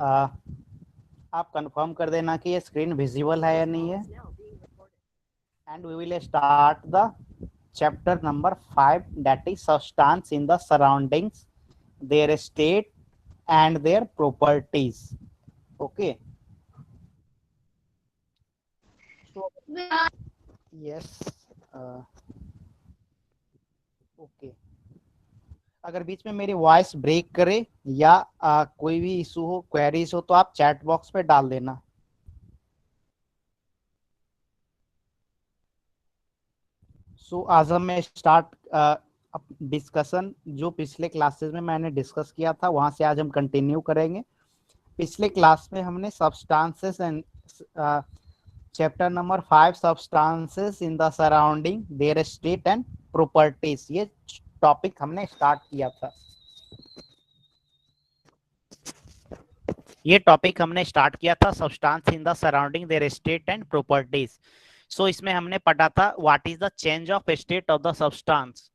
आप कंफर्म कर देना कि ये स्क्रीन विजिबल है या नहीं है। And we will start the chapter number 5, that is substance in the surroundings, their state and their properties. Okay, yes, okay. अगर बीच में मेरी वॉइस ब्रेक करे या कोई भी इशू हो, क्वेरीज हो, तो आप चैट बॉक्स पे डाल देना। सो आज हम स्टार्ट डिस्कशन जो पिछले क्लासेस में मैंने डिस्कस किया था वहां से आज हम कंटिन्यू करेंगे। पिछले क्लास में हमने substances and chapter number 5 substances in the surrounding, their state and properties, ये टॉपिक हमने स्टार्ट किया था। Substance in the surrounding, their state and properties. So इसमें हमने पढ़ा था what is the change of state of the substance.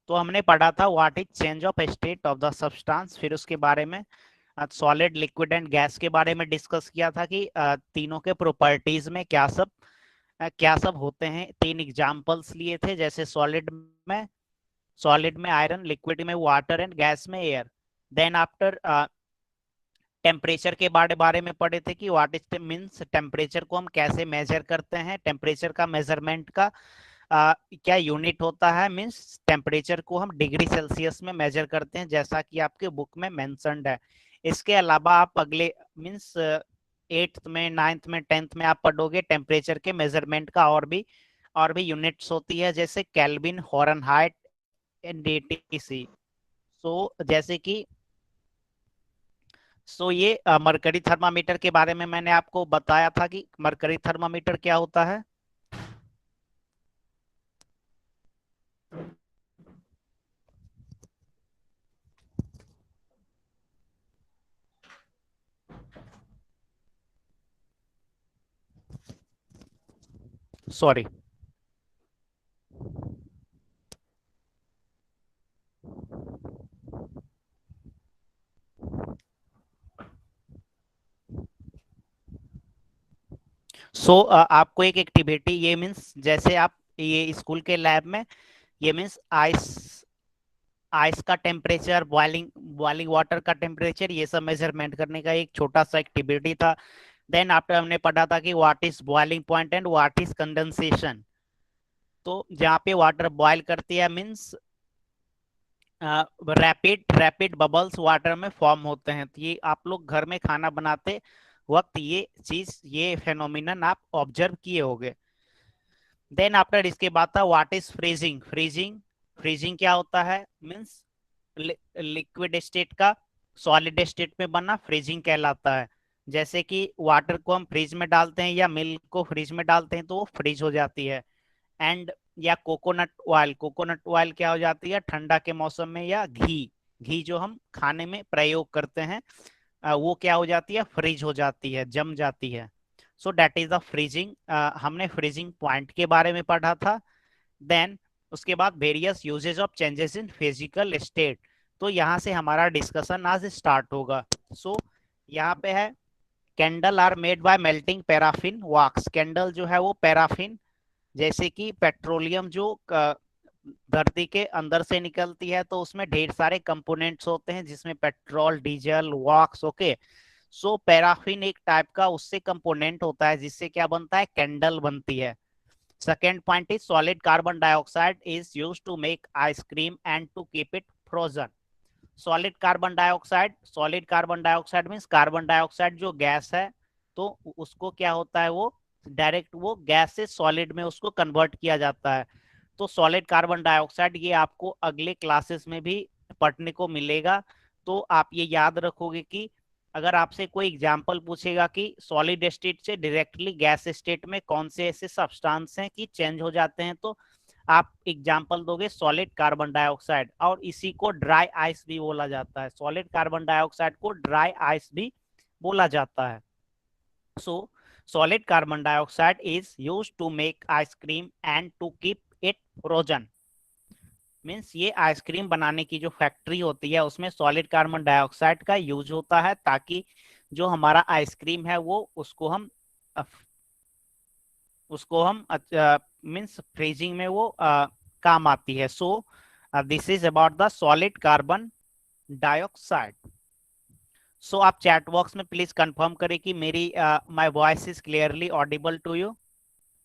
तो हमने पढ़ा था what is change of state of the substance. फिर उसके बारे में सॉलिड, लिक्विड एंड गैस के बारे में डिस्कस किया था कि तीनों के प्रॉपर्टीज में क्या सब होते हैं। 3 एग्जांपल्स लिए थे, जैसे सॉलिड में आयरन, लिक्विड में वाटर एंड गैस में एयर। देन आफ्टर टेम्परेचर के बारे में पढ़े थे कि व्हाट इज मींस टेम्परेचर को हम कैसे मेजर करते हैं, टेम्परेचर का मेजरमेंट का क्या यूनिट होता है। मींस टेम्परेचर को हम डिग्री सेल्सियस में मेजर करते हैं, जैसा कि आपके बुक में मेंशन्ड है। इसके अलावा आप अगले मींस 8th में, 9th में, 10th में आप पढ़ोगे टेम्परेचर के मेजरमेंट का और भी यूनिट्स होती है, जैसे केल्विन, फ़ारेनहाइट एंड डीटीसी। जैसे कि ये मरकरी थर्मामीटर के बारे में मैंने आपको बताया था कि मरकरी थर्मामीटर क्या होता है। सॉरी, आपको एक एक्टिविटी, ये मीन्स जैसे आप ये स्कूल के लैब में, ये मीन्स आइस का टेम्परेचर, बॉइलिंग वाटर का टेम्परेचर, ये सब मेजरमेंट करने का एक छोटा सा एक्टिविटी था। देन आफ्टर हमने पढ़ा था कि what is boiling point and what is condensation. तो जहाँ पे वाटर बॉयल करती है मीन्स रैपिड बबल्स वाटर में फॉर्म होते हैं। तो ये आप लोग घर में खाना बनाते वक्त ये फेनोमिनन आप ऑब्जर्व किए होंगे। देन आफ्टर इसके बाद था व्हाट इज फ्रीजिंग। फ्रीजिंग क्या होता है, मीन्स लिक्विड स्टेट का सॉलिड स्टेट में बनना फ्रीजिंग कहलाता है। जैसे कि वाटर को हम फ्रिज में डालते हैं या मिल्क को फ्रिज में डालते हैं तो वो फ्रीज हो जाती है। एंड या कोकोनट ऑयल क्या हो जाती है ठंडा के मौसम में, या घी जो हम खाने में प्रयोग करते हैं वो क्या हो जाती है, फ्रीज हो जाती है, जम जाती है। So that is the freezing. हमने फ्रीजिंग पॉइंट के बारे में पढ़ा था। देन उसके बाद various uses of changes in physical state. तो यहाँ से हमारा डिस्कशन आज स्टार्ट होगा। यहाँ पे है candle are made by melting paraffin wax. Candle जो है वो पैराफिन, जैसे कि पेट्रोलियम जो धरती के अंदर से निकलती है तो उसमें ढेर सारे कंपोनेंट्स होते हैं, जिसमें पेट्रोल, डीजल, वॉक्स। ओके, पैराफिन एक टाइप का उससे कंपोनेंट होता है जिससे क्या बनता है, कैंडल बनती है। Second point is solid carbon dioxide is used to make ice cream and to keep it frozen. Solid carbon dioxide means carbon dioxide जो गैस है, तो उसको क्या होता है, वो डायरेक्ट वो गैस से सॉलिड में उसको कन्वर्ट किया जाता है। तो सॉलिड कार्बन डाइऑक्साइड ये आपको अगले क्लासेस में भी पढ़ने को मिलेगा। तो आप ये याद रखोगे कि अगर आपसे कोई एग्जाम्पल पूछेगा कि सॉलिड स्टेट से डायरेक्टली गैस स्टेट में कौन से ऐसे सब्सटेंस हैं कि चेंज हो जाते हैं, तो आप एग्जाम्पल दोगे सॉलिड कार्बन डाइऑक्साइड। और इसी को ड्राई आइस भी बोला जाता है, सॉलिड कार्बन डाइऑक्साइड को ड्राई आइस भी बोला जाता है। So solid carbon dioxide is used to make ice cream and to keep it frozen. Means ये आइसक्रीम बनाने की जो फैक्ट्री होती है उसमें सॉलिड कार्बन डाइऑक्साइड का यूज होता है, ताकि जो हमारा आइसक्रीम है वो उसको हम मीन्स फ्रीजिंग में वो काम आती है। So this is about the solid carbon dioxide. So आप चैट बॉक्स में प्लीज कंफर्म करें कि मेरी my voice is clearly audible to you.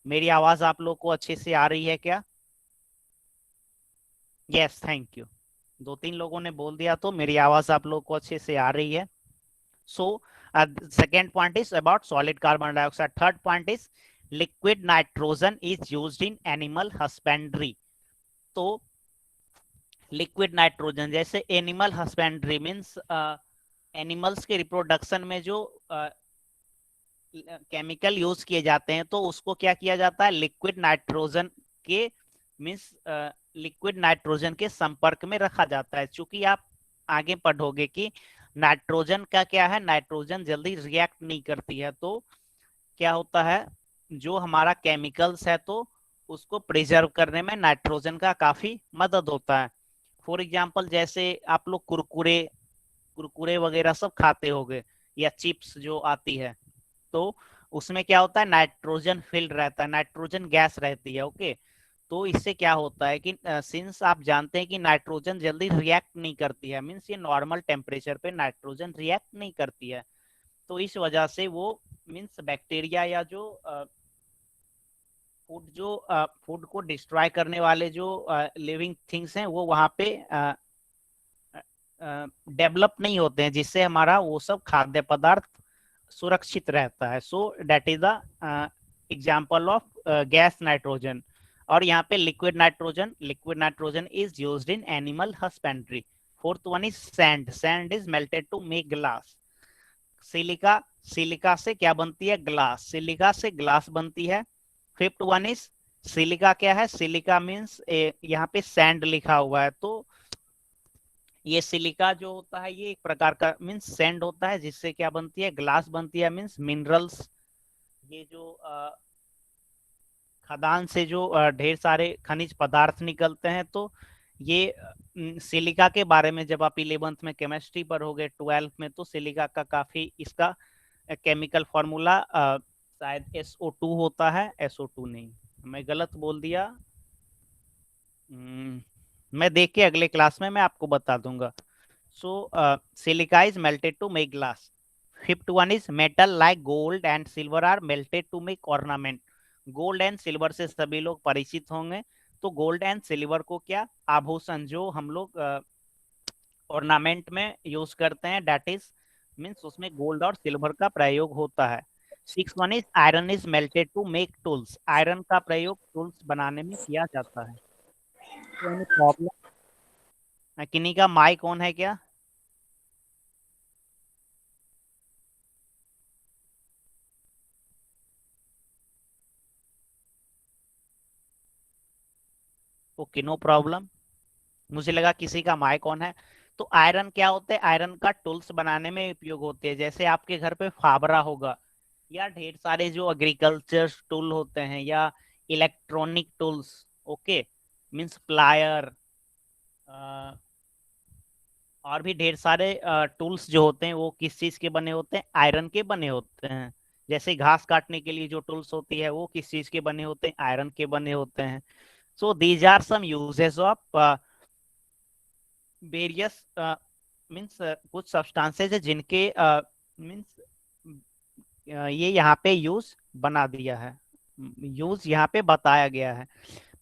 मेरी आवाज आप लोग को अच्छे से आ रही है क्या? Yes, thank you. दो तीन लोगों ने बोल दिया तो मेरी आवाज आप लोग को अच्छे से आ रही है। So second point is about solid carbon dioxide. Third point is liquid nitrogen is used in animal husbandry. तो लिक्विड नाइट्रोजन जैसे एनिमल हस्बेंड्री मीन्स एनिमल्स के रिप्रोडक्शन में जो केमिकल यूज किए जाते हैं, तो उसको क्या किया जाता है, लिक्विड नाइट्रोजन के मीन्स लिक्विड नाइट्रोजन के संपर्क में रखा जाता है। चूंकि आप आगे पढ़ोगे कि नाइट्रोजन का क्या है, नाइट्रोजन जल्दी रिएक्ट नहीं करती है, तो क्या होता है, जो हमारा केमिकल्स है तो उसको प्रिजर्व करने में नाइट्रोजन का काफी मदद होता है। फॉर एग्जाम्पल जैसे आप लोग कुरकुरे कुरकुरे वगैरह सब खाते होंगे, या चिप्स जो आती है, तो उसमें क्या होता है, नाइट्रोजन फिल्ड रहता है, नाइट्रोजन गैस रहती है। ओके, तो इससे क्या होता है कि सिंस आप जानते हैं कि नाइट्रोजन जल्दी रिएक्ट नहीं करती है, मीन्स ये नॉर्मल टेम्परेचर पे नाइट्रोजन रिएक्ट नहीं करती है, तो इस वजह से वो मीन्स बैक्टीरिया या जो फूड को डिस्ट्रॉय करने वाले जो लिविंग थिंग्स हैं वो वहां पे डेवलप नहीं होते हैं, जिससे हमारा वो सब खाद्य पदार्थ सुरक्षित रहता है। So that is the example of gas nitrogen. और यहाँ पे liquid nitrogen is used in animal husbandry. Fourth one is sand. Sand is melted to make glass. Silica, silica से क्या बनती है, ग्लास, सिलिका से ग्लास बनती है। फिफ्थ वन इज सिलिका क्या है, सिलिका मीन्स यहाँ पे सैंड लिखा हुआ है, तो ये सिलिका जो होता है ये एक प्रकार का मीन्स सैंड होता है, जिससे क्या बनती है, ग्लास बनती है, मीन्स मिनरल्स। ये जो खदान से जो ढेर सारे खनिज पदार्थ निकलते हैं, तो ये सिलिका के बारे में जब आप 11th में केमिस्ट्री पर होगे, 12th में, तो सिलिका का काफी इसका केमिकल फॉर्मूला शायद SO2 होता है, SO2 नहीं, मैं गलत बोल दिया। मैं देख के अगले क्लास में मैं आपको बता दूंगा। So silica is melted to make glass. Fifth one is metal like gold and silver are melted to make ornament. Gold and silver से सभी लोग परिचित होंगे, तो गोल्ड एंड सिल्वर को क्या, आभूषण जो हम लोग ऑर्नामेंट में यूज करते हैं, दैट इज मीन्स उसमें गोल्ड और सिल्वर का प्रयोग होता है। Six one is iron is melted to make tools. Iron का प्रयोग टूल्स बनाने में किया जाता है। तो प्रॉब्लम, किन्हीं का माइक ऑन है क्या? Okay, no problem. मुझे लगा किसी का माइक ऑन है। तो आयरन क्या होते हैं, आयरन का टूल्स बनाने में उपयोग होते हैं। जैसे आपके घर पे फावड़ा होगा, या ढेर सारे जो एग्रीकल्चर टूल होते हैं, या electronic tools, okay, means plier, और भी ढेर सारे टूल्स जो होते हैं वो किस चीज के बने होते हैं, आयरन के बने होते हैं। जैसे घास काटने के लिए जो टूल्स होती है वो किस चीज के बने होते हैं, आयरन के बने होते हैं। So these are some uses of various means कुछ सब्सटेंसेज है जिनके मीन्स ये यहाँ पे यूज बना दिया है, यूज यहाँ पे बताया गया है।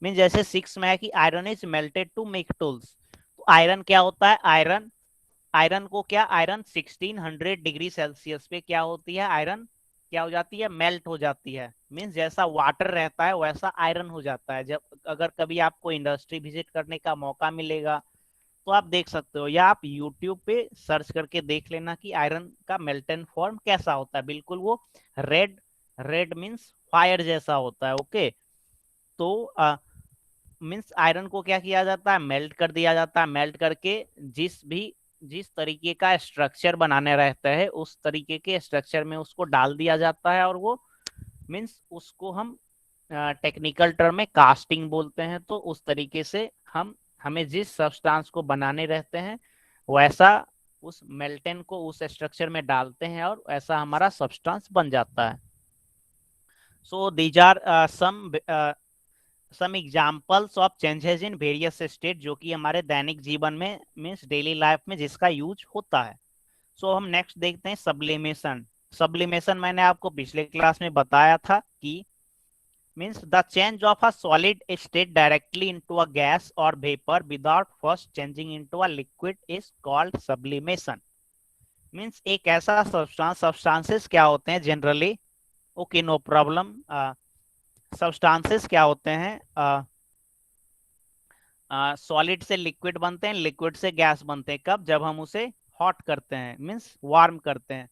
मीन जैसे सिक्स में है कि iron is melted to make tools. तो आयरन क्या होता है, आयरन, आयरन को क्या, आयरन 1600 डिग्री सेल्सियस पे क्या होती है, आयरन क्या हो जाती है, मेल्ट हो जाती है। मीन्स जैसा वाटर रहता है वैसा आयरन हो जाता है। जब अगर कभी आपको इंडस्ट्री विजिट करने का मौका मिलेगा तो आप देख सकते हो, या आप यूट्यूब पे सर्च करके देख लेना कि आयरन का मेल्टन फॉर्म कैसा होता है। बिल्कुल वो रेड, रेड मीन्स फायर जैसा होता है। ओके, तो मीन्स आयरन को क्या किया जाता है, मेल्ट कर दिया जाता है। मेल्ट करके जिस तरीके का स्ट्रक्चर बनाने रहता है उस तरीके के स्ट्रक्चर में उसको डाल दिया जाता है, और वो मीन्स उसको हम टेक्निकल टर्म में कास्टिंग बोलते हैं। तो उस तरीके से हम हमें जिस सब्सटेंस को बनाने रहते हैं वैसा उस मेल्टेन को उस स्ट्रक्चर में डालते हैं और ऐसा हमारा सब्सटेंस बन जाता है। So these are some examples of changes in various state जो कि हमारे दैनिक जीवन में मीन्स डेली लाइफ में जिसका यूज होता है। सो हम नेक्स्ट देखते हैं सब्लिमेशन। सब्लिमेशन मैंने आपको पिछले क्लास में बताया था कि means the change of a solid state directly into a gas or vapor without first changing into a liquid is called sublimation। means एक ऐसा सब्सटेंसेस क्या होते हैं generally, okay no problem, substances क्या होते हैं, सॉलिड से लिक्विड बनते हैं, लिक्विड से गैस बनते हैं। कब? जब हम उसे हॉट करते हैं मीन्स वार्म करते हैं।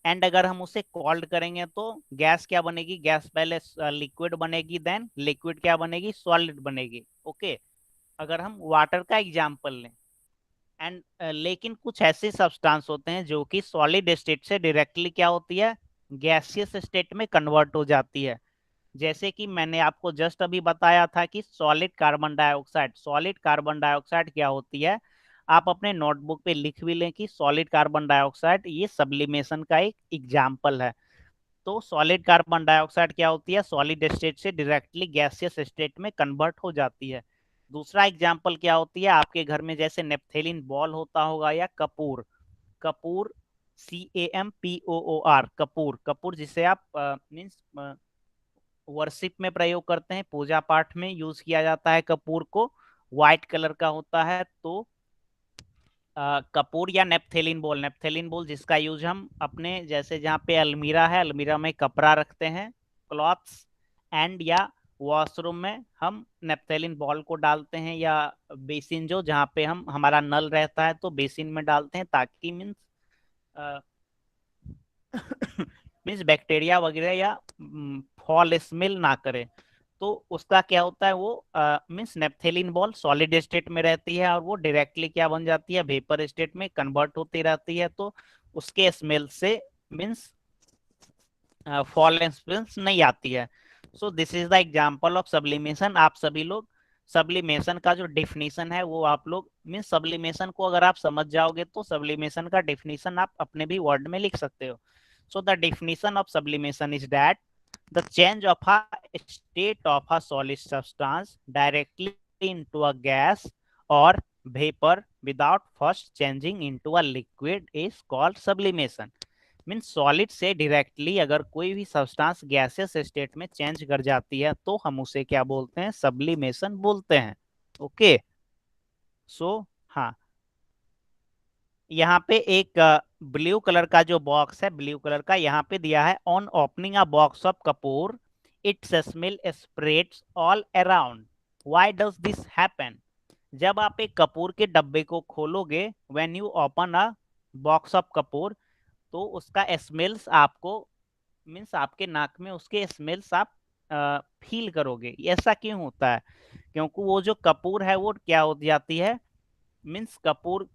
एंड अगर हम उसे कोल्ड करेंगे तो गैस क्या बनेगी? गैस पहले लिक्विड बनेगी, देन लिक्विड क्या बनेगी? सॉलिड बनेगी। ओके, अगर हम वाटर का एग्जांपल लें एंड लेकिन कुछ ऐसे सब्सटेंस होते हैं जो कि सॉलिड स्टेट से डायरेक्टली क्या होती है? गैसियस स्टेट में कन्वर्ट हो जाती है। जैसे कि मैंने आपको जस्ट अभी बताया था कि solid carbon dioxide, solid carbon dioxide क्या होती है? आप अपने नोटबुक पे लिख भी लें कि सॉलिड कार्बन डाइऑक्साइड ये सब्लिमेशन का एक एग्जाम्पल है। तो सॉलिड कार्बन डाइऑक्साइड क्या होती है? सॉलिड स्टेट से डायरेक्टली गैसियस स्टेट में कन्वर्ट हो जाती है। दूसरा एग्जाम्पल क्या होती है? आपके घर में जैसे नेप्थेलिन बॉल होता होगा या कपूर, कपूर CAMPOOR, कपूर, कपूर जिसे आप मीन्स वर्शिप में प्रयोग करते हैं, पूजा पाठ में यूज किया जाता है कपूर को, व्हाइट कलर का होता है। तो कपूर या नेप्थेलिन बॉल, नेप्थेलिन बॉल जिसका यूज हम अपने जैसे जहाँ पे अलमीरा है, अलमीरा में कपड़ा रखते हैं, क्लॉथ्स एंड या वॉशरूम में हम नेप्थेलिन बॉल को डालते हैं, या बेसिन जो जहाँ पे हम हमारा नल रहता है तो बेसिन में डालते हैं ताकि मीन्स मीन्स बैक्टीरिया वगैरह या फॉल स्मेल ना करे। तो उसका क्या होता है? वो मीन्स नेप्थेलिन बॉल सॉलिड स्टेट में रहती है और वो डायरेक्टली क्या बन जाती है? वेपर स्टेट में कन्वर्ट होती रहती है। तो उसके स्मेल से मीन्स फॉल स्मेल्स नहीं आती है। So this is the example of sublimation. आप सभी लोग सब्लिमेशन का जो डेफिनेशन है वो आप लोग मीन्स सब्लिमेशन को अगर आप समझ जाओगे तो सब्लिमेशन का डेफिनेशन आप अपने भी वर्ड में लिख सकते हो। So the definition of sublimation is that the change of a state of a solid substance directly into a gas or vapor without first changing into a liquid is called sublimation। Means solid से directly अगर कोई भी substance gaseous state में change कर जाती है तो हम उसे क्या बोलते हैं? सब्लिमेशन बोलते हैं। ओके, सो हाँ, यहाँ पे एक ब्लू कलर का जो बॉक्स है, ब्लू कलर का यहाँ पे दिया है, on opening a box of kapur its smell spreads all around, why does this happen? जब आप एक कपूर के डब्बे को खोलोगे, when you open a box of kapur, तो उसका स्मेल्स आपको मीन्स आपके नाक में उसके स्मेल्स आप फील करोगे। ऐसा क्यों होता है? क्योंकि वो जो कपूर है वो क्या हो जाती है? मीन्स कपूर,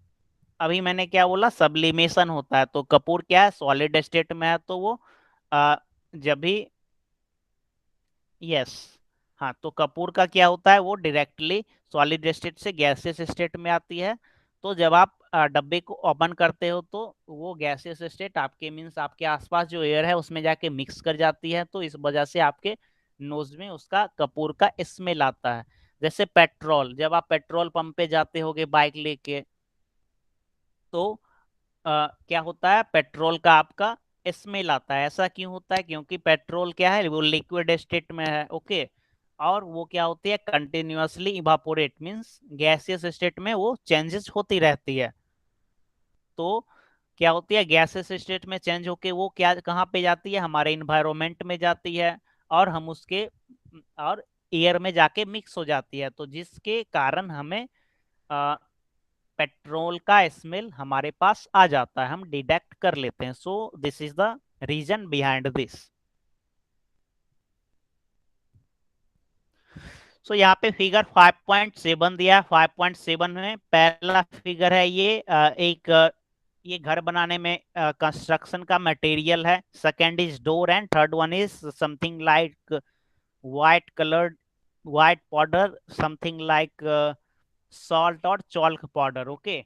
अभी मैंने क्या बोला? सब्लिमेशन होता है। तो कपूर क्या है? सॉलिड स्टेट में है, तो वो जब भी यस, हाँ, तो कपूर का क्या होता है? वो डायरेक्टली सॉलिड स्टेट से गैसियस स्टेट में आती है। तो जब आप डब्बे को ओपन करते हो तो वो गैसियस स्टेट आपके मीन्स आपके आसपास जो एयर है उसमें जाके मिक्स कर जाती है, तो इस वजह से आपके नोज में उसका कपूर का स्मेल आता है। जैसे पेट्रोल, जब आप पेट्रोल पंप पे जाते होगे बाइक लेके, तो क्या होता है? पेट्रोल का आपका स्मेल आता है। ऐसा क्यों होता है? क्योंकि पेट्रोल क्या है? वो लिक्विड स्टेट में है। ओके, और वो क्या होती है? Continuously evaporate means gaseous state में वो चेंजेस होती रहती है। तो क्या होती है? गैसेस स्टेट में चेंज होके वो क्या कहाँ पे जाती है? हमारे इन्वायरमेंट में जाती है और हम उसके और एयर में जाके मिक्स हो जाती है, तो जिसके कारण हमें पेट्रोल का स्मेल हमारे पास आ जाता है, हम डिटेक्ट कर लेते हैं। So this is the reason behind this. So यहाँ पे फिगर 5.7 दिया है। 5.7 में पहला फिगर है ये ये घर बनाने में कंस्ट्रक्शन का मटेरियल है। Second is door and third one is something like white coloured, white powder, something like salt और चॉल्क पाउडर। ओके,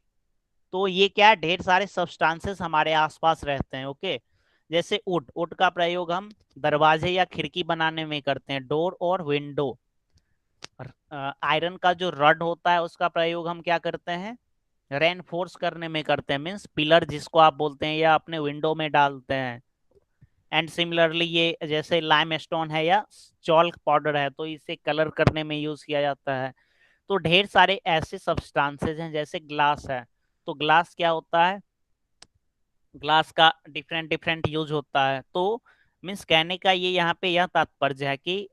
तो ये क्या है, ढेर सारे सब्सटेंसेस हमारे आसपास रहते हैं। ओके, जैसे वुड, वुड का प्रयोग हम दरवाजे या खिड़की बनाने में करते हैं, डोर और विंडो। आयरन का जो रड होता है उसका प्रयोग हम क्या करते हैं, रेनफोर्स करने में करते हैं, मीन्स पिलर जिसको आप बोलते हैं, या अपने विंडो में डालते हैं। एंड सिमिलरली ये जैसे लाइम स्टोन है या चॉल्क पाउडर है, तो इसे कलर करने में यूज किया जाता है। तो ढेर सारे ऐसे सब्सटेंसेस हैं, जैसे ग्लास है, तो ग्लास क्या होता है, ग्लास का डिफरेंट डिफरेंट यूज होता है। तो मीन्स कहने का ये यहाँ पे यह तात्पर्य है कि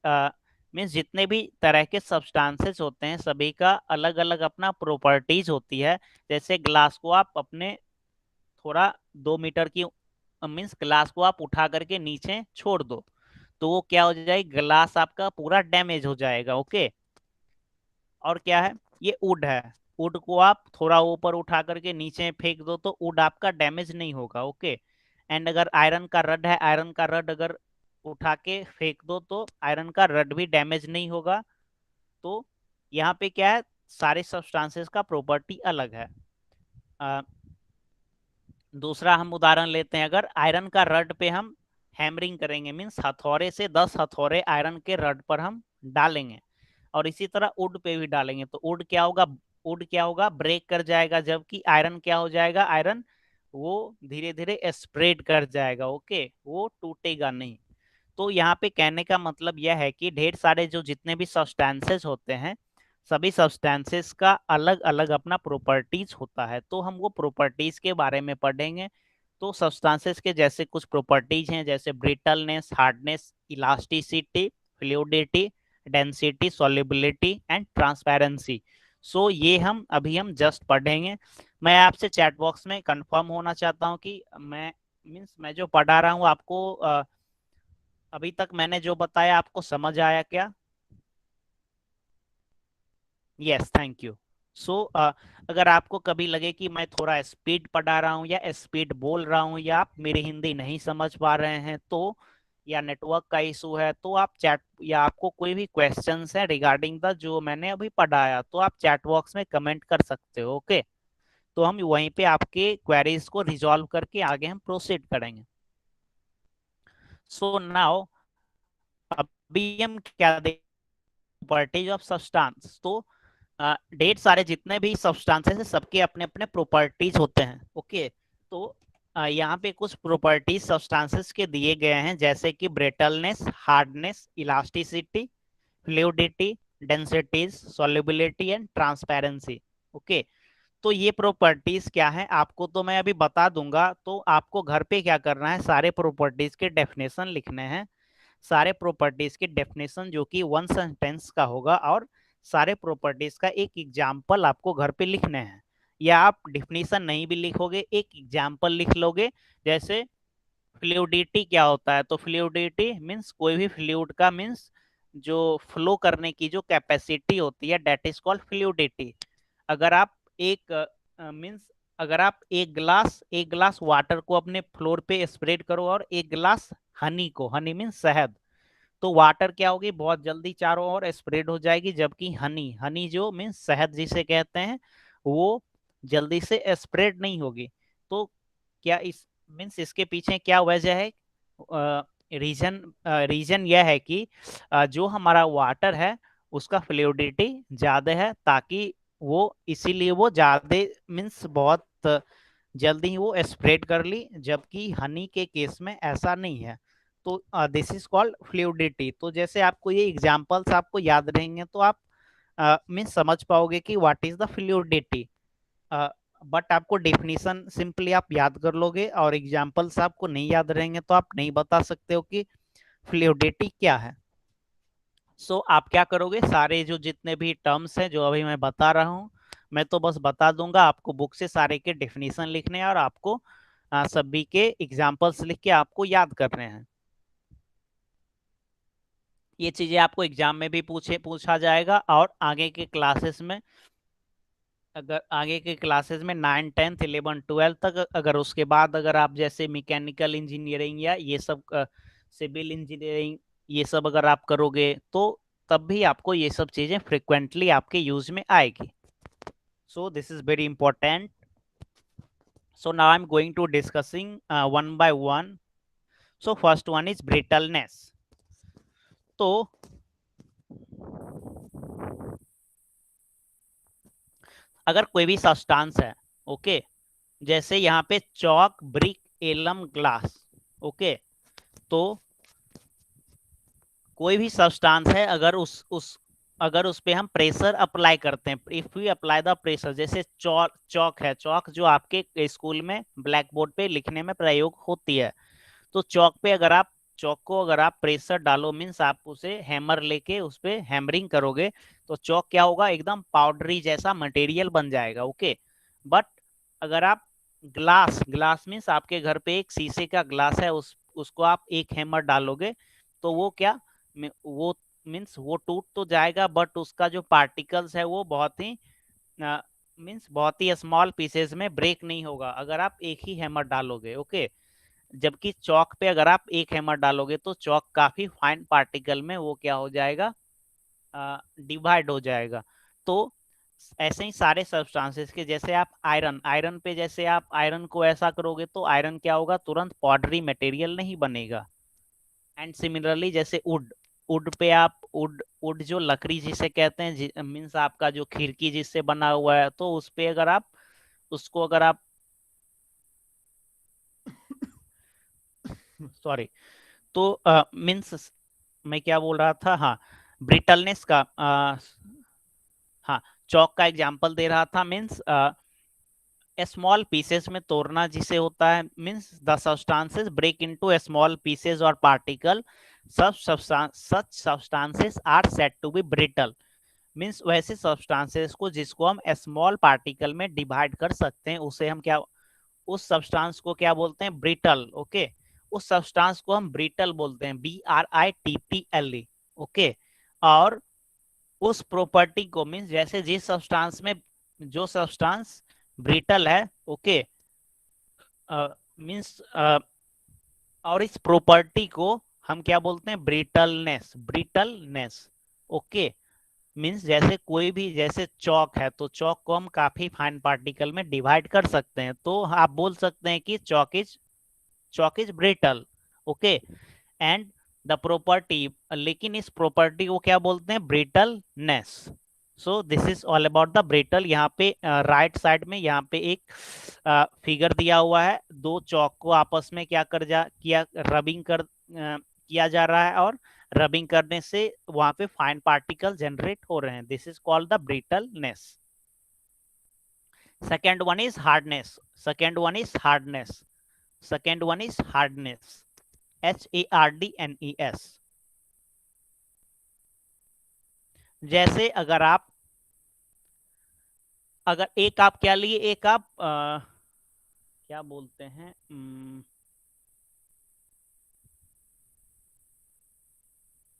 मीन्स जितने भी तरह के सब्सटेंसेस होते हैं सभी का अलग अलग अपना प्रॉपर्टीज होती है। जैसे ग्लास को आप अपने थोड़ा 2 मीटर की, मीन्स ग्लास को आप उठा करके नीचे छोड़ दो, तो वो क्या हो जाएगा, ग्लास आपका पूरा डैमेज हो जाएगा। ओके, और क्या है, ये वुड है, वुड को आप थोड़ा ऊपर उठा करके नीचे फेंक दो तो वुड आपका डैमेज नहीं होगा। ओके, एंड अगर आयरन का रड है, आयरन का रड अगर उठा के फेंक दो तो आयरन का रड भी डैमेज नहीं होगा। तो यहाँ पे क्या है, सारे सब्सटेंसेस का प्रॉपर्टी अलग है। अ, दूसरा हम उदाहरण लेते हैं, अगर आयरन का रड पे हम हैमरिंग करेंगे, मीन्स हथौड़े से 10 हथौड़े आयरन के रड पर हम डालेंगे, और इसी तरह वुड पे भी डालेंगे, तो वुड क्या होगा, वुड क्या होगा, ब्रेक कर जाएगा, जबकि आयरन क्या हो जाएगा, आयरन वो धीरे धीरे स्प्रेड कर जाएगा। ओके, वो टूटेगा नहीं। तो यहाँ पे कहने का मतलब यह है कि ढेर सारे जो जितने भी सब्सटेंसेस होते हैं, सभी सब्सटेंसेस का अलग अलग अपना प्रॉपर्टीज होता है, तो हम वो प्रॉपर्टीज के बारे में पढ़ेंगे। तो सब्सटेंसेस के जैसे कुछ प्रॉपर्टीज हैं, जैसे brittleness, hardness, elasticity, fluidity, density, solubility and transparency. So ये हम जस्ट पढ़ेंगे। मैं आपसे चैट बॉक्स में कंफर्म होना चाहता हूँ कि मैं मीन्स मैं जो पढ़ा रहा हूँ आपको अभी तक मैंने जो बताया आपको समझ आया क्या? Yes, thank you. सो अगर आपको कभी लगे कि मैं थोड़ा स्पीड पढ़ा रहा हूँ या स्पीड बोल रहा हूँ, या आप मेरी हिंदी नहीं समझ पा रहे हैं, तो या नेटवर्क का इशू है, तो आप चैट, या आपको कोई भी क्वेश्चंस है रिगार्डिंग द जो मैंने अभी पढ़ाया, तो आप चैट बॉक्स में कमेंट कर सकते हो। ओके, तो हम वहीं पे आपके क्वेरीज को रिजॉल्व करके आगे हम प्रोसीड करेंगे। सो नाउ अभी हम क्या देखें, प्रॉपर्टीज ऑफ सब्सटेंस। तो ढेर सारे जितने भी सब्सटेंसेस है सबके अपने अपने प्रॉपर्टीज होते हैं। ओके, तो यहाँ पे कुछ प्रॉपर्टीज सब्सटेंसेस के दिए गए हैं, जैसे कि brittleness, hardness, elasticity, fluidity, densities, solubility and transparency. Okay, तो ये प्रॉपर्टीज क्या है आपको तो मैं अभी बता दूंगा, तो आपको घर पे क्या करना है, सारे प्रॉपर्टीज के डेफिनेशन लिखने हैं, सारे प्रॉपर्टीज के डेफिनेशन जो कि वन सेंटेंस का होगा, और सारे प्रॉपर्टीज का एक एग्जाम्पल आपको घर पे लिखने हैं, या आप डिफिनेशन नहीं भी लिखोगे, एक एग्जाम्पल लिख लोगे। जैसे फ्लूइडिटी क्या होता है, तो फ्लूइडिटी मीन्स कोई भी फ्लूइड का मीन्स जो फ्लो करने की जो कैपेसिटी होती है, डेट इज कॉल्ड फ्लूइडिटी। अगर आप एक मीन्स अगर आप एक गिलास वाटर को अपने फ्लोर पे स्प्रेड करो, और एक गिलास हनी को, हनी मीन्स शहद, तो वाटर क्या होगी, बहुत जल्दी चारों ओर स्प्रेड हो जाएगी, जबकि हनी, हनी जो मीन्स शहद जिसे कहते हैं, वो जल्दी से स्प्रेड नहीं होगी। तो क्या इस मीन्स इसके पीछे क्या वजह है, रीजन रीजन यह है कि जो हमारा वाटर है उसका फ्लूइडिटी ज्यादा है, ताकि वो इसीलिए वो ज्यादा मीन्स बहुत जल्दी ही वो स्प्रेड कर ली, जबकि हनी के केस में ऐसा नहीं है। तो दिस इज कॉल्ड फ्लूइडिटी। तो जैसे आपको ये एग्जांपल्स आपको याद रहेंगे तो आप मीन्स समझ पाओगे कि what is the fluidity. But आपको डेफिनेशन सिंपली आप याद कर लोगे, और एग्जांपल्स आपको नहीं याद रहेंगे तो आप नहीं बता सकते हो कि फ्लूइडिटी क्या है। सो आप क्या करोगे, सारे जो जितने भी टर्म्स हैं जो अभी मैं बता रहा हूँ, मैं तो बस बता दूंगा, आपको बुक से सारे के डेफिनेशन लिखने हैं, और आपको सभी के एग्जांपल्स लिख के आपको याद करने हैं। ये चीजें आपको एग्जाम में भी पूछा जाएगा, और आगे के क्लासेस में, अगर आगे के क्लासेस में 9, 10, 11, 12 तक, अगर उसके बाद अगर आप जैसे मैकेनिकल इंजीनियरिंग या ये सब सिविल इंजीनियरिंग ये सब अगर आप करोगे, तो तब भी आपको ये सब चीजें फ्रिक्वेंटली आपके यूज में आएगी। So this is very important. So now I'm going to discussing one by one. So first one is brittleness. तो अगर कोई भी सब्सटेंस है, ओके, जैसे यहाँ पे चौक, ब्रिक, एलम, ग्लास, ओके, तो कोई भी सब्सटेंस है अगर उस पे हम प्रेशर अप्लाई करते हैं, if we apply the pressure, जैसे चौक है, चौक जो आपके स्कूल में ब्लैक बोर्ड पे लिखने में प्रयोग होती है, तो चौक पे चौक को अगर आप प्रेशर डालो, मीन्स आप उसे हैमर लेके उस पे हैमरिंग करोगे, तो चौक क्या होगा, एकदम पाउडरी जैसा मटेरियल बन जाएगा, ओके। बट अगर आप ग्लास मीन्स आपके घर पे एक शीशे का ग्लास है, उसको आप एक हैमर डालोगे, तो वो क्या, वो मीन्स वो टूट तो जाएगा, बट उसका जो पार्टिकल्स है वो बहुत ही मीन्स बहुत ही स्मॉल पीसेस में ब्रेक नहीं होगा अगर आप एक ही हैमर डालोगे, ओके। जबकि चौक पे अगर आप एक हैमर डालोगे तो चौक काफी फाइन पार्टिकल में वो क्या हो जाएगा, डिवाइड हो जाएगा। तो ऐसे ही सारे सब्सटेंसेस के, जैसे आप आयरन पे जैसे आप आयरन को ऐसा करोगे तो आयरन क्या होगा, तुरंत पाउडरी मटेरियल नहीं बनेगा। एंड सिमिलरली जैसे वुड पे आप वुड जो लकड़ी जिसे कहते हैं, मीन्स आपका जो खिड़की जिससे बना हुआ है, तो उस पे अगर आप उसको अगर आप सॉरी, तो मीन्स मैं क्या बोल रहा था, हाँ, ब्रिटलनेस का, हाँ, चौक का एग्जांपल दे रहा था, मीन्स स्मॉल पीसेस में तोड़ना जिसे होता है, means the substances break into small pieces और particle, such substances are said to be brittle. Means वैसे सब्सटेंसेस को जिसको हम स्मॉल पार्टिकल में डिवाइड कर सकते हैं, उसे हम क्या, उस सब्सटेंस को क्या बोलते हैं, ब्रिटल, ओके। उस सब्सटेंस को हम ब्रिटल बोलते हैं, BRITTLE, ओके। और उस प्रॉपर्टी को, मीन्स जैसे जिस सब्सटेंस में जो सब्सटेंस ब्रिटल है, ओके, मीन्स और इस प्रॉपर्टी को हम क्या बोलते हैं, ब्रिटलनेस, ओके। मीन्स जैसे कोई भी, जैसे चौक है, तो चौक को हम काफी फाइन पार्टिकल में डिवाइड कर सकते हैं, तो आप बोल सकते हैं कि chalk is brittle, okay. And the property, लेकिन इस प्रॉपर्टी को क्या बोलते हैं, brittleness. So this is all about the brittle. यहाँ पे राइट साइड में यहाँ पे एक फिगर दिया हुआ है, दो चौक को आपस में क्या रबिंग किया जा रहा है, और रबिंग करने से वहां पे फाइन पार्टिकल जनरेट हो रहे हैं, this is called the brittleness. Second one is hardness, second one is hardness, second one is hardness, HARDNES। जैसे अगर एक आप क्या लिए, एक आप क्या बोलते हैं,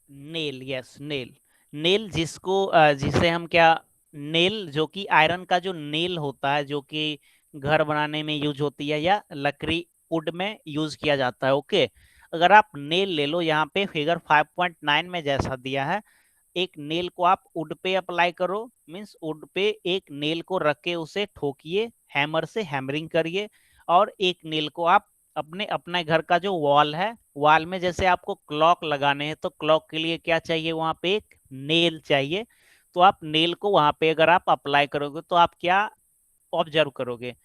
नेल, यस, नेल जिसे हम क्या, नेल जो कि आयरन का जो नेल होता है, जो कि घर बनाने में यूज होती है या लकड़ी वुड में यूज किया जाता है, ओके। अगर आप नेल ले लो, यहाँ पे फिगर 5.9 में जैसा दिया है, एक नेल को आप वुड पे अप्लाई करो, मीन्स वुड पे एक नेल को रख के उसे ठोकिए, हैमर से हैमरिंग करिए, और एक नेल को आप अपने घर का जो वॉल है, वॉल में जैसे आपको क्लॉक लगाने हैं, तो क्लॉक के लिए क्या चाहिए, वहां पे एक नेल चाहिए, तो आप नेल को वहां पे अगर आप अप्लाई करोगे, तो आप क्या ऑब्जर्व करोगे,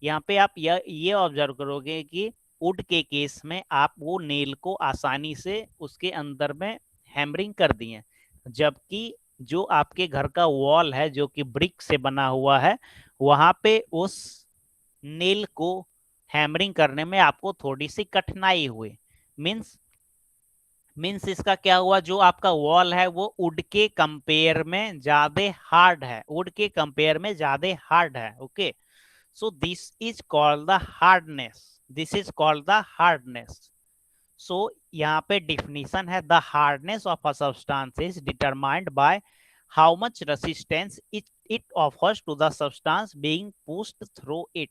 यहाँ पे आप ये ऑब्जर्व करोगे कि वुड के केस में आप वो नेल को आसानी से उसके अंदर में हैमरिंग कर दिए, जबकि जो आपके घर का वॉल है जो कि ब्रिक से बना हुआ है, वहां पे उस नेल को हैमरिंग करने में आपको थोड़ी सी कठिनाई हुई। मीन्स इसका क्या हुआ, जो आपका वॉल है वो वुड के कंपेयर में ज्यादा हार्ड है, वुड के कंपेयर में ज्यादा हार्ड है, okay. So this is called the hardness, this is called the hardness. So यहाँ पे डिफिनीशन है, the hardness of a substance is determined by how much resistance it offers to the substance being pushed through it।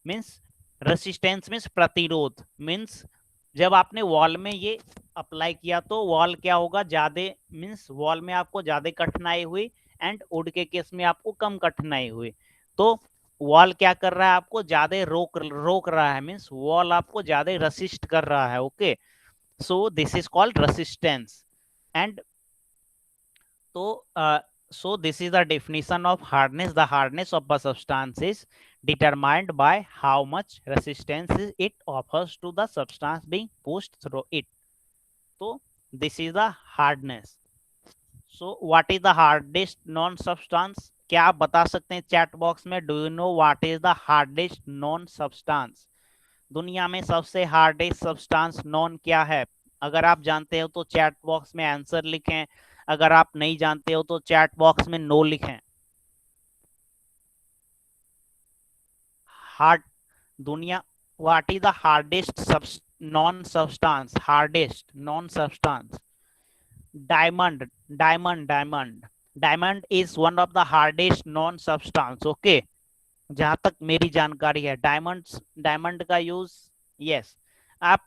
Means resistance means प्रतिरोध, means जब आपने wall में ये apply किया तो वॉल क्या होगा, ज्यादा, मीन्स वॉल में आपको ज्यादा कठिनाई हुई, एंड वुड के केस में आपको कम कठिनाई हुई। तो वॉल क्या कर रहा है, आपको ज्यादा रोक रोक रहा है, मीन्स वॉल आपको ज्यादा रेसिस्ट कर रहा है। Okay, so this is called resistance. And तो so this is the definition of hardness. The hardness of a substance is determined by how much resistance it offers to the substance being pushed through it. So this is the hardness. So what is the hardest non substance? क्या आप बता सकते हैं chat box में, do you know what is the hardest known substance? दुनिया में सबसे hardest substance non क्या है? अगर आप जानते हो तो चैट बॉक्स में आंसर लिखें, अगर आप नहीं जानते हो तो चैट बॉक्स में नो लिखें। हार्ड दुनिया, what is the hardest known substance? Hardest known substance, diamond, diamond diamond is one of the hardest known substance. Okay, जहां तक मेरी जानकारी है डायमंड का यूज, यस, आप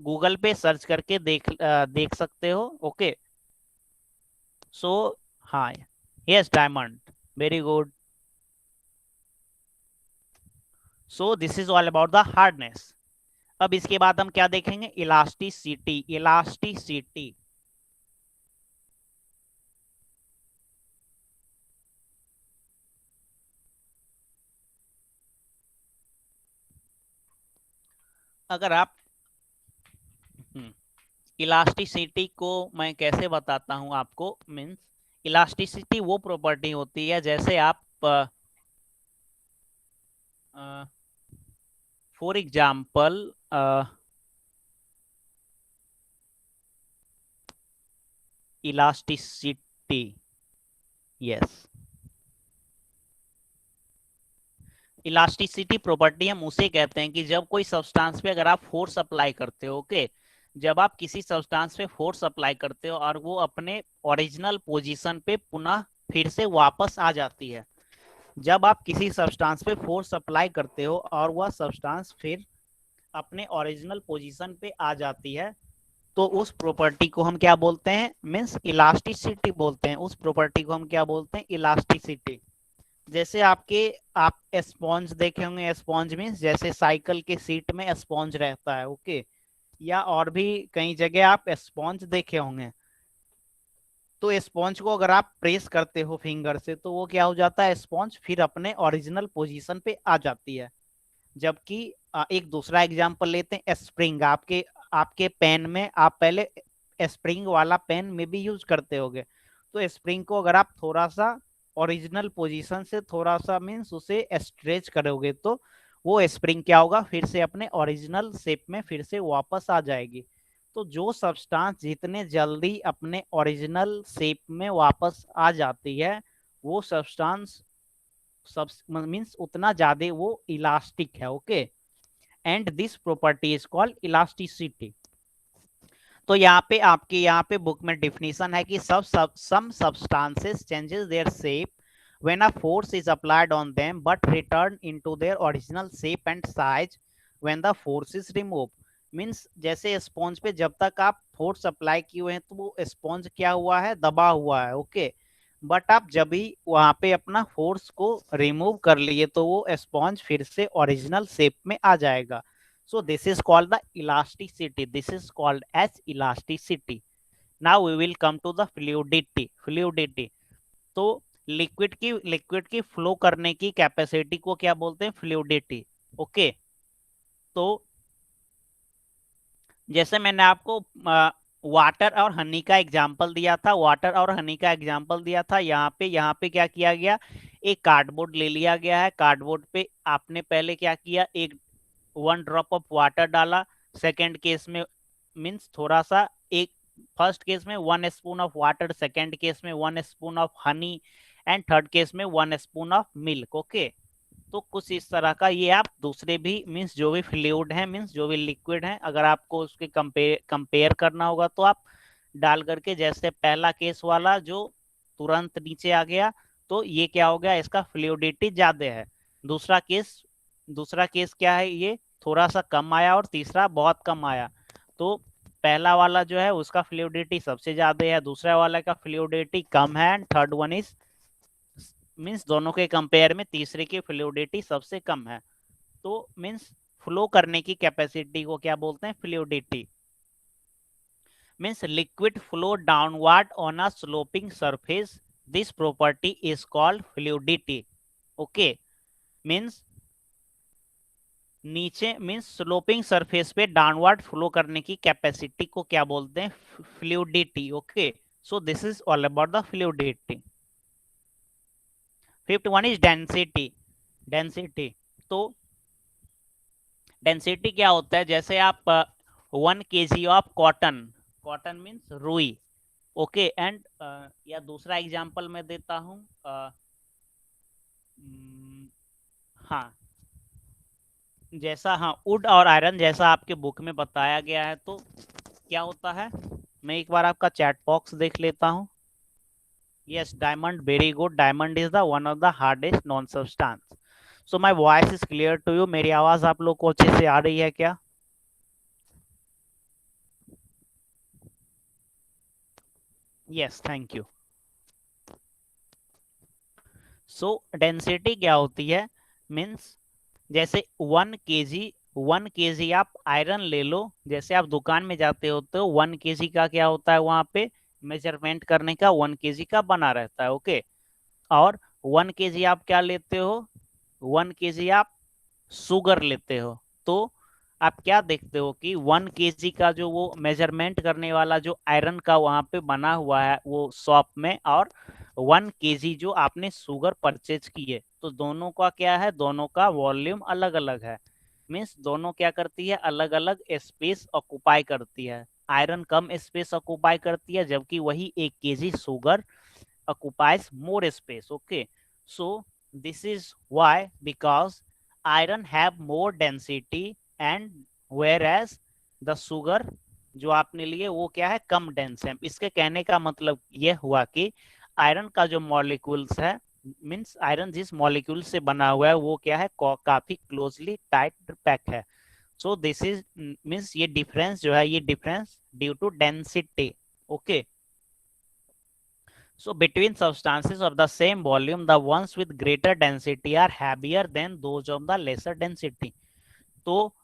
गूगल पे सर्च करके देख सकते हो। ओके, सो हाँ, yes diamond, very good. So this is all about the hardness. अब इसके बाद हम क्या देखेंगे? इलास्टिसिटी। इलास्टिसिटी, अगर आप इलास्टिसिटी को मैं कैसे बताता हूं आपको, मीन्स इलास्टिसिटी वो प्रॉपर्टी होती है जैसे आप for example elasticity, yes, elasticity property हम उसे कहते हैं कि जब कोई सब्सटेंस पे अगर आप फोर्स अप्लाई करते हो, ओके, जब आप किसी सब्सटेंस पे फोर्स अप्लाई करते हो और वो अपने ओरिजिनल पोजीशन पे पुनः फिर से वापस आ जाती है, जब आप किसी सब्सटेंस पे फोर्स अप्लाई करते हो और वह सब्सटेंस फिर अपने ओरिजिनल पोजीशन पे आ जाती है, तो उस प्रॉपर्टी को हम क्या बोलते हैं? मीन्स इलास्टिसिटी बोलते हैं। उस प्रॉपर्टी को हम क्या बोलते हैं? इलास्टिसिटी। जैसे आप स्पॉन्ज देखे होंगे, स्पॉन्ज मीन्स जैसे साइकिल के सीट में स्पॉन्ज रहता है। ओके, या और भी कई जगह आप स्पॉन्ज देखे होंगे। तो स्पॉन्ज को अगर आप प्रेस करते हो फिंगर से तो वो क्या हो जाता है? स्पॉन्ज फिर अपने ओरिजिनल पोजीशन पे आ जाती है। जबकि एक दूसरा एग्जांपल लेते हैं, स्प्रिंग। आपके आपके पेन में आप पहले स्प्रिंग वाला पेन में भी यूज करते होगे, तो स्प्रिंग को अगर आप थोड़ा सा ओरिजिनल पोजीशन से थोड़ा सा मीन्स उसे स्ट्रेच करोगे तो वो स्प्रिंग क्या होगा? फिर से अपने ओरिजिनल शेप में फिर से वापस आ जाएगी। तो जो सब्सटेंस जितने जल्दी अपने ओरिजिनल शेप में वापस आ जाती है, वो सब्सटेंस सब मीन्स उतना ज्यादा वो इलास्टिक है। Okay, and this property is called elasticity. तो यहाँ पे बुक में डिफिनीशन है कि some substances changes their shape when a force is applied on them but return into their original shape and size when the force is remove. Means जैसे sponge पे जब तक आप फोर्स अप्लाई किए हुए हैं तो वो स्पॉन्ज क्या हुआ है? दबा हुआ है। ओके, बट आप जब भी वहां पे अपना फोर्स को रिमूव कर लिए तो वो स्पॉन्ज फिर से ओरिजिनल शेप में आ जाएगा। So this is called the elasticity. This is called as elasticity. Now we will come to the fluidity. Fluidity. तो लिक्विड की फ्लो करने की कैपेसिटी को क्या बोलते हैं? फ्लूइडिटी। ओके, तो जैसे मैंने आपको वाटर और हनी का एग्जांपल दिया था, वाटर और हनी का एग्जांपल दिया था, यहाँ पे क्या किया गया? एक कार्डबोर्ड ले लिया गया है। कार्डबोर्ड पे आपने पहले क्या किया? एक 1 ड्रॉप ऑफ वाटर डाला। सेकेंड केस में मीन्स थोड़ा सा एक, फर्स्ट केस में 1 spoon of water, second case में 1 spoon of honey, and third case में 1 स्पून ऑफ मिल्क। ओके, तो कुछ इस तरह का ये आप दूसरे भी मीन्स जो भी फ्लूइड है, मीन्स जो भी लिक्विड है, अगर आपको उसके कंपेयर करना होगा तो आप डाल करके, जैसे पहला केस वाला जो तुरंत नीचे आ गया, तो ये क्या हो गया? इसका फ्लूइडिटी ज्यादा है। दूसरा केस क्या है? ये थोड़ा सा कम आया और तीसरा बहुत कम आया। तो पहला वाला जो है उसका फ्लूइडिटी सबसे ज्यादा है, दूसरा वाला का फ्लूइडिटी कम है, and third one is means दोनों के कंपेयर में तीसरे की फ्लूइडिटी सबसे कम है। तो मीन्स फ्लो करने की कैपेसिटी को क्या बोलते हैं, fluidity. Means liquid flow downward on a sloping surface, this property is called fluidity. Okay, means नीचे मीन्स स्लोपिंग सरफेस पे डाउनवर्ड फ्लो करने की कैपेसिटी को क्या बोलते हैं, fluidity. Okay, so this is all about the fluidity. Fifth one is density. Density, तो density क्या होता है, जैसे आप 1 kg of cotton, cotton means रुई, ओके, एंड या दूसरा एग्जांपल मैं देता हूँ, हाँ, जैसा, हाँ, वुड और आयरन जैसा आपके बुक में बताया गया है, तो क्या होता है, मैं एक बार आपका चैट बॉक्स देख लेता हूँ। Yes, diamond, very good, diamond is the one of the hardest known substance. So my voice is clear to you, मेरी आवाज आप लोग को अच्छे से आ रही है क्या? Yes, thank you. So density क्या होती है, मीन्स जैसे 1 kg आप आयरन ले लो, जैसे आप दुकान में जाते हो तो 1 kg का क्या होता है, वहां पे मेजरमेंट करने का 1 kg का बना रहता है। ओके, और 1 kg आप क्या लेते हो, 1 kg आप शुगर लेते हो, तो आप क्या देखते हो कि 1 kg का जो वो मेजरमेंट करने वाला जो आयरन का वहां पे बना हुआ है वो शॉप में, और 1 kg जो आपने शुगर परचेज की है, तो दोनों का क्या है, दोनों का वॉल्यूम अलग अलग है। मीन्स दोनों क्या करती है, अलग अलग स्पेस ऑक्युपाई करती है। आयरन कम स्पेस ऑक्युपाई करती है, जबकि वही 1 kg sugar occupies more space. Okay, so this is why, because iron have more density and whereas the sugar जो आपने लिए वो क्या है, कम डेंस है। इसके कहने का मतलब ये हुआ कि आयरन का जो मॉलिक्यूल्स है, मीन्स आयरन जिस मॉलिक्यूल से बना हुआ है वो क्या है, काफी क्लोजली टाइट पैक है। सो दिस इज मीन्स ये डिफरेंस जो है, ये difference due to density. Okay, so between substances of the same volume, the ones with greater density are heavier than those of the lesser density. तो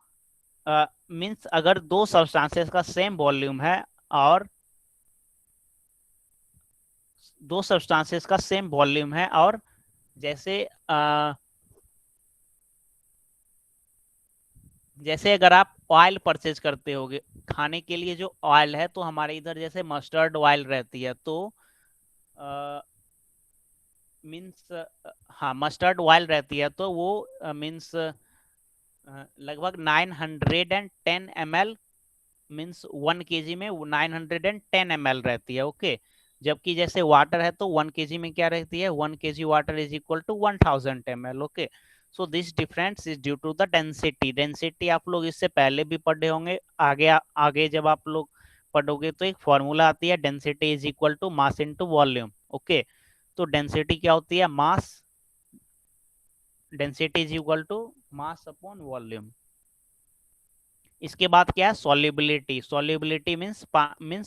means अगर दो substances का same volume है और दो सब्सटेंसेस का सेम वॉल्यूम है, और जैसे जैसे अगर आप ऑयल परचेज करते होगे खाने के लिए, जो ऑयल है, तो हमारे इधर जैसे मस्टर्ड ऑयल रहती है, तो मीन्स हाँ, मस्टर्ड ऑयल रहती है, तो वो मीन्स लगभग 910 ml, मीन्स 1 kg में 910 ml रहती है। ओके, जबकि जैसे वाटर है तो 1 kg में क्या रहती है, 1 kg water is equal to 1000 ml। Okay, so this difference is due to the density. Density आप लोग इससे पहले भी पढ़े होंगे, आगे आगे जब आप लोग पढ़ोगे तो एक फॉर्मूला आती है, density is equal to mass into volume. Okay, तो डेंसिटी क्या होती है, mass, density is equal to mass upon volume. इसके बाद क्या है, सॉल्युबिलिटी। सॉल्युबिलिटी मीन्स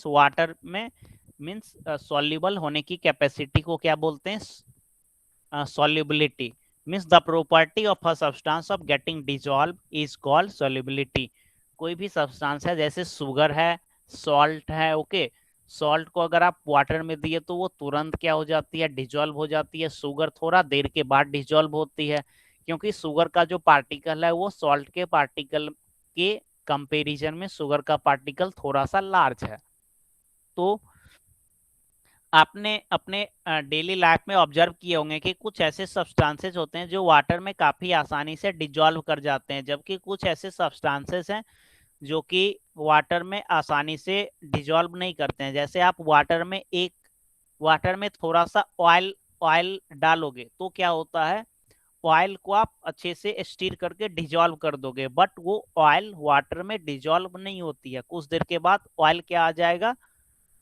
वाटर में मीन्स सॉल्युबल होने की कैपेसिटी को क्या बोलते हैं, solubility. Means the property of a substance of getting dissolve is called solubility. कोई भी सब्सटेंस है, जैसे शुगर है, सॉल्ट है, ओके, सॉल्ट को अगर आप वाटर में दिए तो वो तुरंत क्या हो जाती है, डिजॉल्व हो जाती है। शुगर थोड़ा देर के बाद डिजॉल्व होती है, क्योंकि शुगर का जो पार्टिकल है वो सॉल्ट के पार्टिकल के कंपैरिजन में शुगर का पार्टिकल थोड़ा सा लार्ज है। तो आपने अपने डेली लाइफ में ऑब्जर्व किए होंगे कि कुछ ऐसे सब्सटेंसेस होते हैं जो वाटर में काफी आसानी से डिजॉल्व कर जाते हैं, जबकि कुछ ऐसे सब्सटेंसेस हैं जो कि वाटर में आसानी से डिजॉल्व नहीं करते हैं। जैसे आप वाटर में थोड़ा सा ऑयल ऑयल डालोगे तो क्या होता है, ऑयल को आप अच्छे से स्टीर करके डिजॉल्व कर दोगे, बट वो ऑयल वाटर में डिजॉल्व नहीं होती है। कुछ देर के बाद ऑयल क्या आ जाएगा,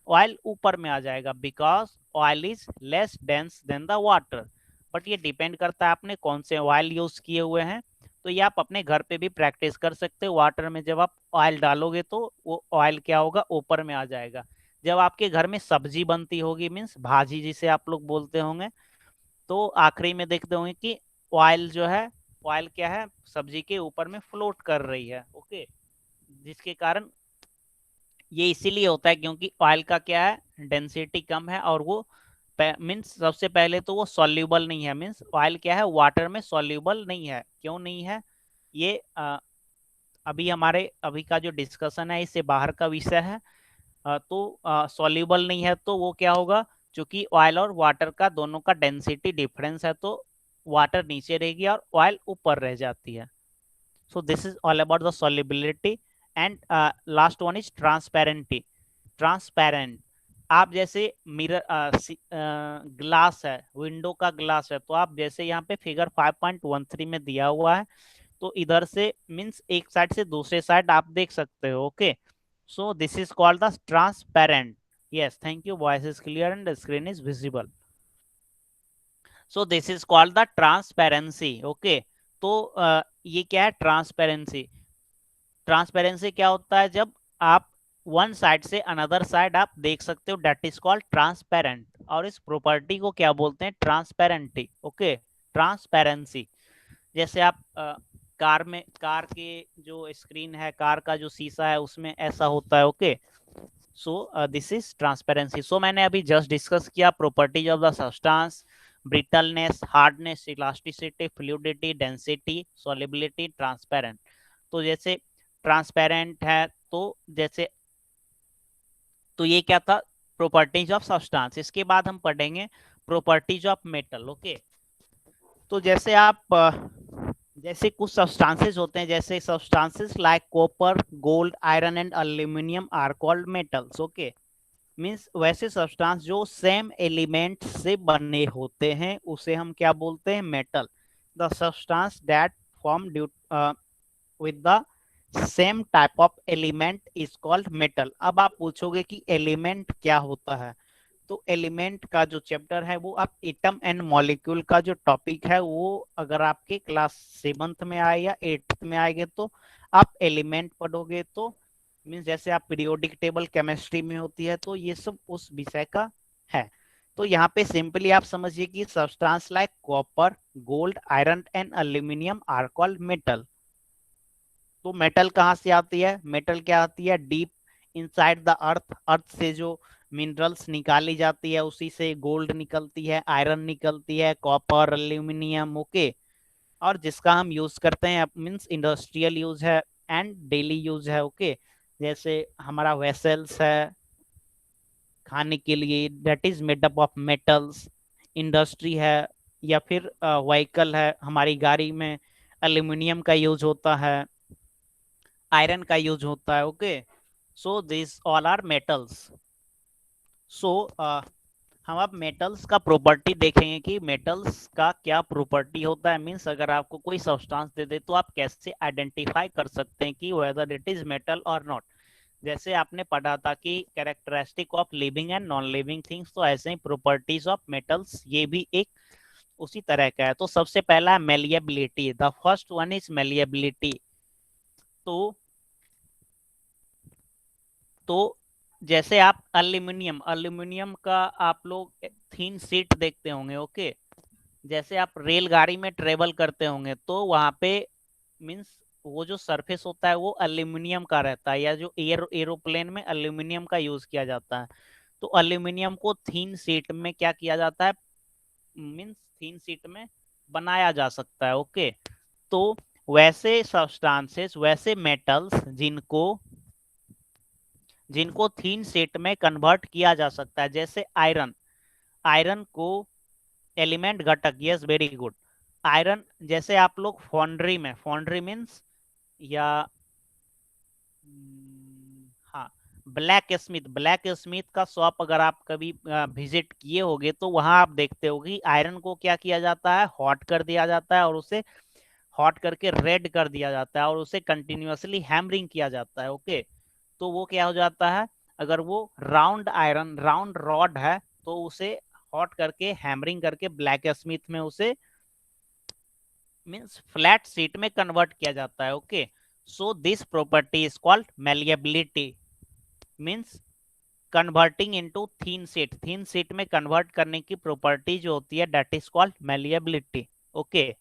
ऑयल ऊपर में आ जाएगा, because oil is less dense then the water. But ये डिपेंड करता है आपने कौन से ऑयल यूज किए हुए हैं। तो ये आप अपने घर पे भी प्रैक्टिस कर सकते हो, वाटर में जब आप ऑयल डालोगे तो वो ऑयल क्या होगा, ऊपर में आ जाएगा। जब आपके घर में सब्जी बनती होगी, मीन्स भाजी जिसे आप लोग बोलते होंगे, तो आखिरी में देखते होंगे कि ऑयल जो है, ऑयल क्या है, सब्जी के ऊपर में फ्लोट कर रही है। ओके, जिसके कारण ये इसीलिए होता है क्योंकि ऑयल का क्या है, डेंसिटी कम है, और वो मीन्स सबसे पहले तो वो सॉल्यूबल नहीं है। मीन्स ऑयल क्या है, वाटर में सॉल्यूबल नहीं है। क्यों नहीं है ये अभी हमारे अभी का जो डिस्कशन है इससे बाहर का विषय है। तो सॉल्यूबल नहीं है तो वो क्या होगा, क्योंकि ऑयल और वाटर का दोनों का डेंसिटी डिफरेंस है, तो वाटर नीचे रहेगी और ऑयल ऊपर रह जाती है। So this is all about the solubility. And last one is transparency. Transparent, आप जैसे मिरर ग्लास है, विंडो का ग्लास है, तो आप जैसे यहाँ पे फिगर 5.13 में दिया हुआ है, तो इधर से मीन्स एक साइड से दूसरे साइड आप देख सकते हो। Okay, so this is called the transparent. yes, thank you, voice is clear and the screen is visible. So this is called the transparency. okay, तो ये क्या है, ट्रांसपेरेंसी। ट्रांसपेरेंसी क्या होता है, जब आप वन साइड से अनदर साइड आप देख सकते हो, दैट इज कॉल्ड ट्रांसपेरेंट। और इस प्रॉपर्टी को क्या बोलते हैं, ट्रांसपेरेंटी। Okay, transparency. जैसे आप कार में, कार के जो स्क्रीन है, कार का जो शीशा है, उसमें ऐसा होता है। Okay, so this is transparency. So मैंने अभी जस्ट डिस्कस किया properties of the substance, brittleness, hardness, elasticity, fluidity, density, solubility, transparent. तो जैसे ट्रांसपेरेंट है, तो जैसे, तो ये क्या था, प्रॉपर्टीज ऑफ सब्सटेंस। इसके बाद हम पढ़ेंगे प्रॉपर्टीज ऑफ मेटल। ओके, तो जैसे आप जैसे कुछ सब्सटेंसेस होते हैं, जैसे substances like copper, gold, iron and aluminium are called metals. Okay, means वैसे सब्सटेंस जो सेम एलिमेंट से बने होते हैं उसे हम क्या बोलते हैं, metal. The substance that form due with the same type of element is called metal. अब आप पूछोगे कि एलिमेंट क्या होता है, तो एलिमेंट का जो चैप्टर है वो आप एटम एंड मॉलिक्यूल का जो टॉपिक है वो अगर आपके क्लास 7th में आए या 8th में आएंगे तो आप एलिमेंट पढ़ोगे। तो मीन्स जैसे आप पीरियोडिक टेबल केमिस्ट्री में होती है, तो ये सब उस विषय का है। तो यहाँ पे सिंपली आप समझिए कि substance like copper, gold, iron and aluminium are called metal. तो मेटल कहाँ से आती है, मेटल क्या आती है, deep inside the earth. Earth से जो मिनरल्स निकाली जाती है उसी से गोल्ड निकलती है, आयरन निकलती है, कॉपर, एल्यूमिनियम। ओके, और जिसका हम यूज करते हैं मीन्स इंडस्ट्रियल यूज है एंड डेली यूज है। ओके, जैसे हमारा वेसल्स है खाने के लिए, that is made up of metals. Industry है या फिर व्हीकल है, हमारी गाड़ी में एल्यूमिनियम का यूज होता है, आयरन का यूज होता है। Okay, so this all are metals. So हम अब मेटल्स का प्रॉपर्टी देखेंगे कि मेटल्स का क्या प्रॉपर्टी होता है। मीन्स अगर आपको कोई सब्सटेंस दे दे तो आप कैसे आइडेंटिफाई कर सकते हैं कि वेदर इट इज मेटल और नॉट। जैसे आपने पढ़ा था कि characteristic of living and non living things, तो ऐसे ही प्रॉपर्टीज ऑफ मेटल्स ये भी एक उसी तरह का है। तो सबसे पहला है malleability. The first one is malleability. तो तो जैसे आप एल्यूमिनियम, एल्यूमिनियम का आप लोग थीन शीट देखते होंगे। ओके, जैसे आप रेलगाड़ी में ट्रेवल करते होंगे तो वहां पे मीन्स वो जो सरफेस होता है वो एल्यूमिनियम का रहता है, या जो एरोप्लेन में एल्यूमिनियम का यूज किया जाता है। तो एल्यूमिनियम को थीन शीट में क्या किया जाता है, मीन्स थीन शीट में बनाया जा सकता है। ओके, तो वैसे सब्सटेंसेस, वैसे मेटल्स जिनको जिनको थीन शीट में कन्वर्ट किया जा सकता है, जैसे आयरन। आयरन को एलिमेंट घटक, यस वेरी गुड। आयरन जैसे आप लोग फॉन्ड्री में, फॉन्ड्री मीन्स या हाँ, ब्लैक स्मिथ, ब्लैक स्मिथ का शॉप अगर आप कभी विजिट किए होगे तो वहां आप देखते हो कि आयरन को क्या किया जाता है, हॉट कर दिया जाता है और उसे हॉट करके रेड कर दिया जाता है और उसे कंटिन्यूअसली हैमरिंग किया जाता है। ओके, तो वो क्या हो जाता है, अगर वो राउंड आयरन, राउंड रॉड है तो उसे हॉट करके हैमरिंग करके ब्लैक स्मिथ में उसे मीन्स फ्लैट शीट में कन्वर्ट किया जाता है। Okay, so this property is called malleability. Means converting into thin sheet, thin sheet में कन्वर्ट करने की प्रॉपर्टी जो होती है that is called malleability. Okay,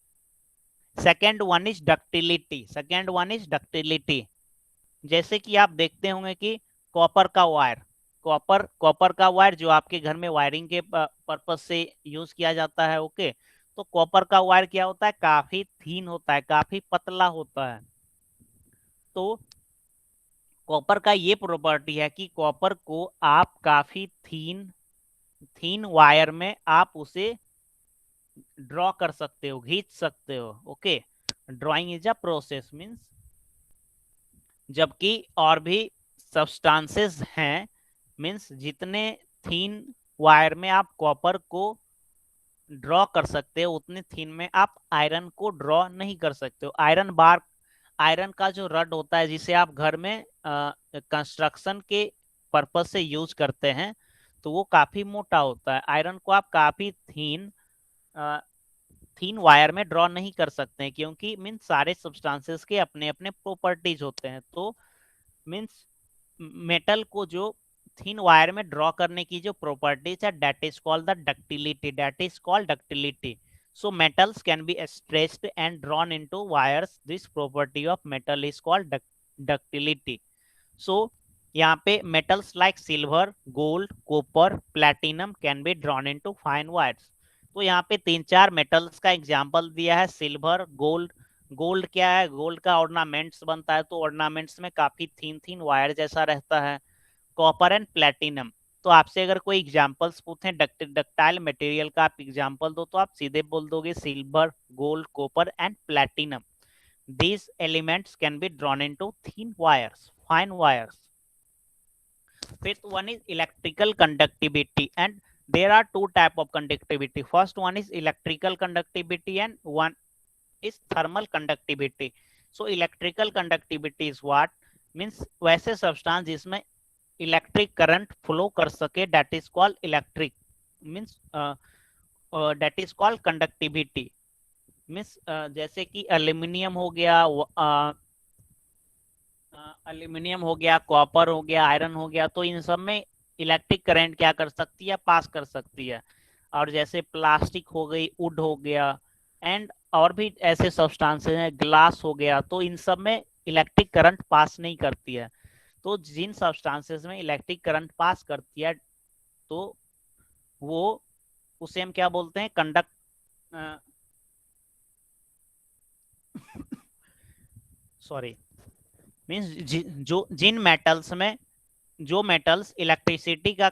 second one is ductility, second one is ductility. जैसे कि आप देखते होंगे कि कॉपर का वायर, कॉपर का वायर जो आपके घर में वायरिंग के पर्पज से यूज किया जाता है। ओके, तो कॉपर का वायर क्या होता है, काफी थीन होता है, काफी पतला होता है। तो कॉपर का ये प्रॉपर्टी है कि कॉपर को आप काफी थीन थीन वायर में आप उसे ड्रॉ कर सकते हो, खींच सकते हो। Okay, drawing is a process means, जबकि और भी सब्सटेंसेस हैं, मीन्स जितने थीन वायर में आप कॉपर को ड्रॉ कर सकते हो उतने थीन में आप आयरन को ड्रॉ नहीं कर सकते हो। आयरन बार, आयरन का जो रड होता है जिसे आप घर में कंस्ट्रक्शन के पर्पज से यूज करते हैं, तो वो काफी मोटा होता है। आयरन को आप काफी थीन वायर में ड्रॉ नहीं कर सकते हैं, क्योंकि मीन्स सारे सब्सटेंसेस के अपने अपने प्रॉपर्टीज होते हैं। तो मीन्स मेटल को जो थिन वायर में ड्रॉ करने की जो प्रॉपर्टीज है that is called the ductility, that is called ductility. so metals can be stretched and drawn into wires, this property of metal is called ductility। so यहाँ पे metals like silver, gold, copper, platinum can be drawn into fine wires। तो यहाँ पे तीन चार metals का example दिया है, सिल्वर, गोल्ड। गोल्ड क्या है, गोल्ड का ऑर्नामेंट्स बनता है, तो ऑर्नामेंट्स में काफी थीन थीन वायर जैसा रहता है। कॉपर एंड प्लेटिनम, तो आपसे अगर कोई एग्जांपल्स पूछे डक्टाइल मटेरियल का आप एग्जांपल दो, तो आप सीधे बोल दोगे silver, gold, copper and platinum. these elements can be drawn into thin wires, fine wires। fifth one is electrical conductivity, and there are two type of conductivity, first one is electrical conductivity and one is thermal conductivity। so electrical conductivity is what means वैसे substance जिसमें electric current flow कर सके, that is called electric means that is called conductivity. Means जैसे कि aluminium हो गया, aluminium हो गया, कॉपर हो गया, आयरन हो गया, तो इन सब में इलेक्ट्रिक करंट क्या कर सकती है, पास कर सकती है। और जैसे प्लास्टिक हो गई, वुड हो गया, एंड और भी ऐसे सब्सटेंसेस हैं, ग्लास हो गया, तो इन सब में इलेक्ट्रिक करंट पास नहीं करती है। तो जिन सब्सटेंसेस में इलेक्ट्रिक करंट पास करती है, तो वो उसे हम क्या बोलते हैं, कंडक्ट सॉरी मीन्स जो जिन मेटल्स में, जो मेटल्स इलेक्ट्रिसिटी का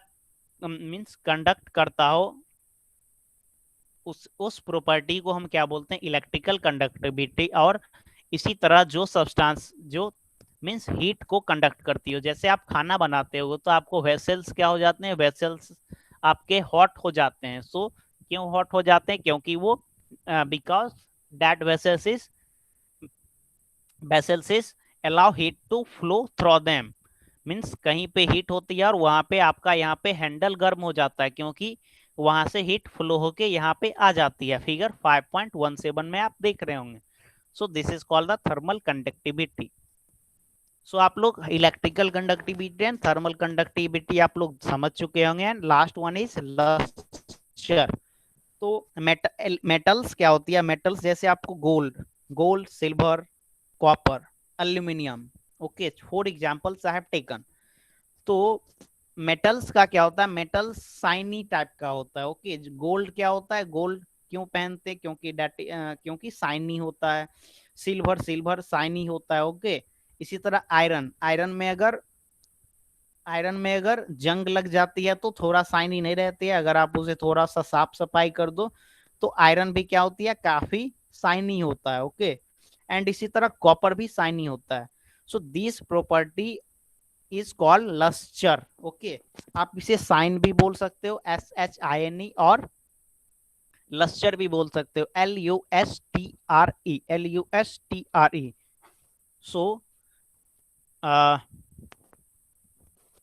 मीन्स कंडक्ट करता हो, उस प्रॉपर्टी को हम क्या बोलते हैं, इलेक्ट्रिकल कंडक्टिविटी। और इसी तरह जो सब्सटेंस जो मीन्स हीट को कंडक्ट करती हो, जैसे आप खाना बनाते हो तो आपको वेसल्स क्या हो जाते हैं, वेसल्स आपके हॉट हो जाते हैं। सो क्यों हॉट हो जाते हैं, क्योंकि वो because that vessels is allow heat to flow through them. Means कहीं पे हीट होती है और वहां पे आपका यहाँ पे हैंडल गर्म हो जाता है, क्योंकि वहां से हीट फ्लो होके यहाँ पे आ जाती है। फिगर 5.17 में आप देख रहे होंगे। So this is called the thermal conductivity. So आप लोग electrical conductivity and thermal conductivity आप लोग समझ चुके होंगे। And last one is lustre. तो मेटल्स क्या होती है, मेटल्स जैसे आपको gold, silver, copper, aluminium, okay, 4 examples I have taken. तो मेटल्स का क्या होता है, मेटल साइनी टाइप का होता है। ओके, गोल्ड क्या होता है, गोल्ड क्यों पहनते, क्योंकि साइनी होता है। सिल्वर साइनी होता है। ओके, इसी तरह आयरन में अगर जंग लग जाती है तो थोड़ा साइनी नहीं रहती है, अगर आप उसे थोड़ा सा साफ सफाई कर दो तो आयरन भी क्या होती है, काफी साइनी होता है। ओके, एंड इसी तरह कॉपर भी साइनी होता है। So this property is called lustre. Okay, आप इसे साइन भी बोल सकते हो, SHINE, और लस्टर भी बोल सकते हो, LUSTRE। सो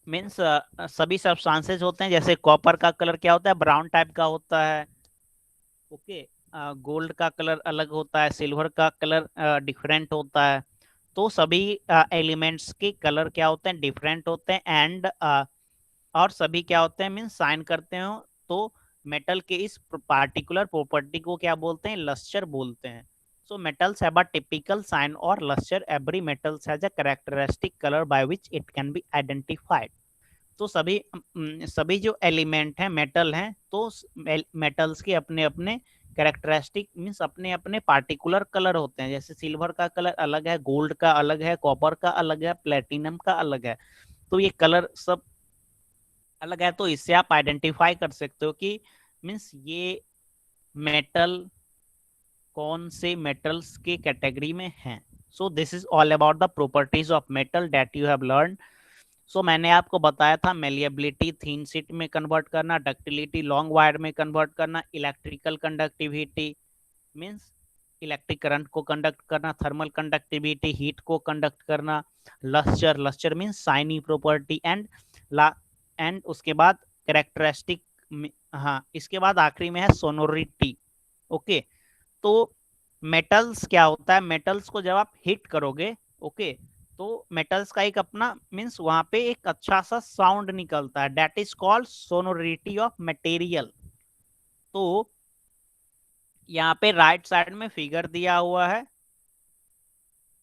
मीन्स सभी सब्सटेंसेज होते हैं, जैसे कॉपर का कलर क्या होता है, ब्राउन टाइप का होता है। ओके, गोल्ड का कलर अलग होता है, सिल्वर का कलर डिफरेंट होता है। तो सभी एलिमेंट्स के कलर क्या होते हैं, डिफरेंट होते हैं। एंड और सभी क्या होते हैं मीन्स शाइन करते हो, तो मेटल के इस पार्टिकुलर प्रॉपर्टी को क्या बोलते हैं, लस्टर बोलते हैं। So metals have a typical shine और lustre, every metals has a characteristic colour by which it can be identified. तो सभी जो एलिमेंट हैं मेटल हैं, तो मेटल्स के अपने अपने कैरेक्टरिस्टिक मीन्स अपने अपने पार्टिकुलर कलर होते हैं। जैसे सिल्वर का कलर अलग है, गोल्ड का अलग है, कॉपर का अलग है, प्लेटिनम का अलग है। तो ये कलर सब अलग है, तो इससे आप आइडेंटिफाई कर सकते हो कि मीन्स ये मेटल कौन से मेटल्स के कैटेगरी में हैं। So this is all about the properties of metal that you have learn. So मैंने आपको बताया था मेलिएबिलिटी थिन शीट में कन्वर्ट करना, डक्टिलिटी लॉन्ग वायर में कन्वर्ट करना, electrical conductivity means electric current को कंडक्ट करना, थर्मल कंडक्टिविटी हीट को कंडक्ट करना, lustre lustre means shiny property, and उसके बाद कैरेक्टरिस्टिक, हाँ इसके बाद आखिरी में है सोनोरिटी। ओके, तो मेटल्स क्या होता है, मेटल्स को जब आप हिट करोगे, ओके, तो मेटल्स का एक अपना मीन्स वहां पे एक अच्छा सा साउंड निकलता है, that is called sonority of material. तो यहाँ पे राइट साइड में फिगर दिया हुआ है,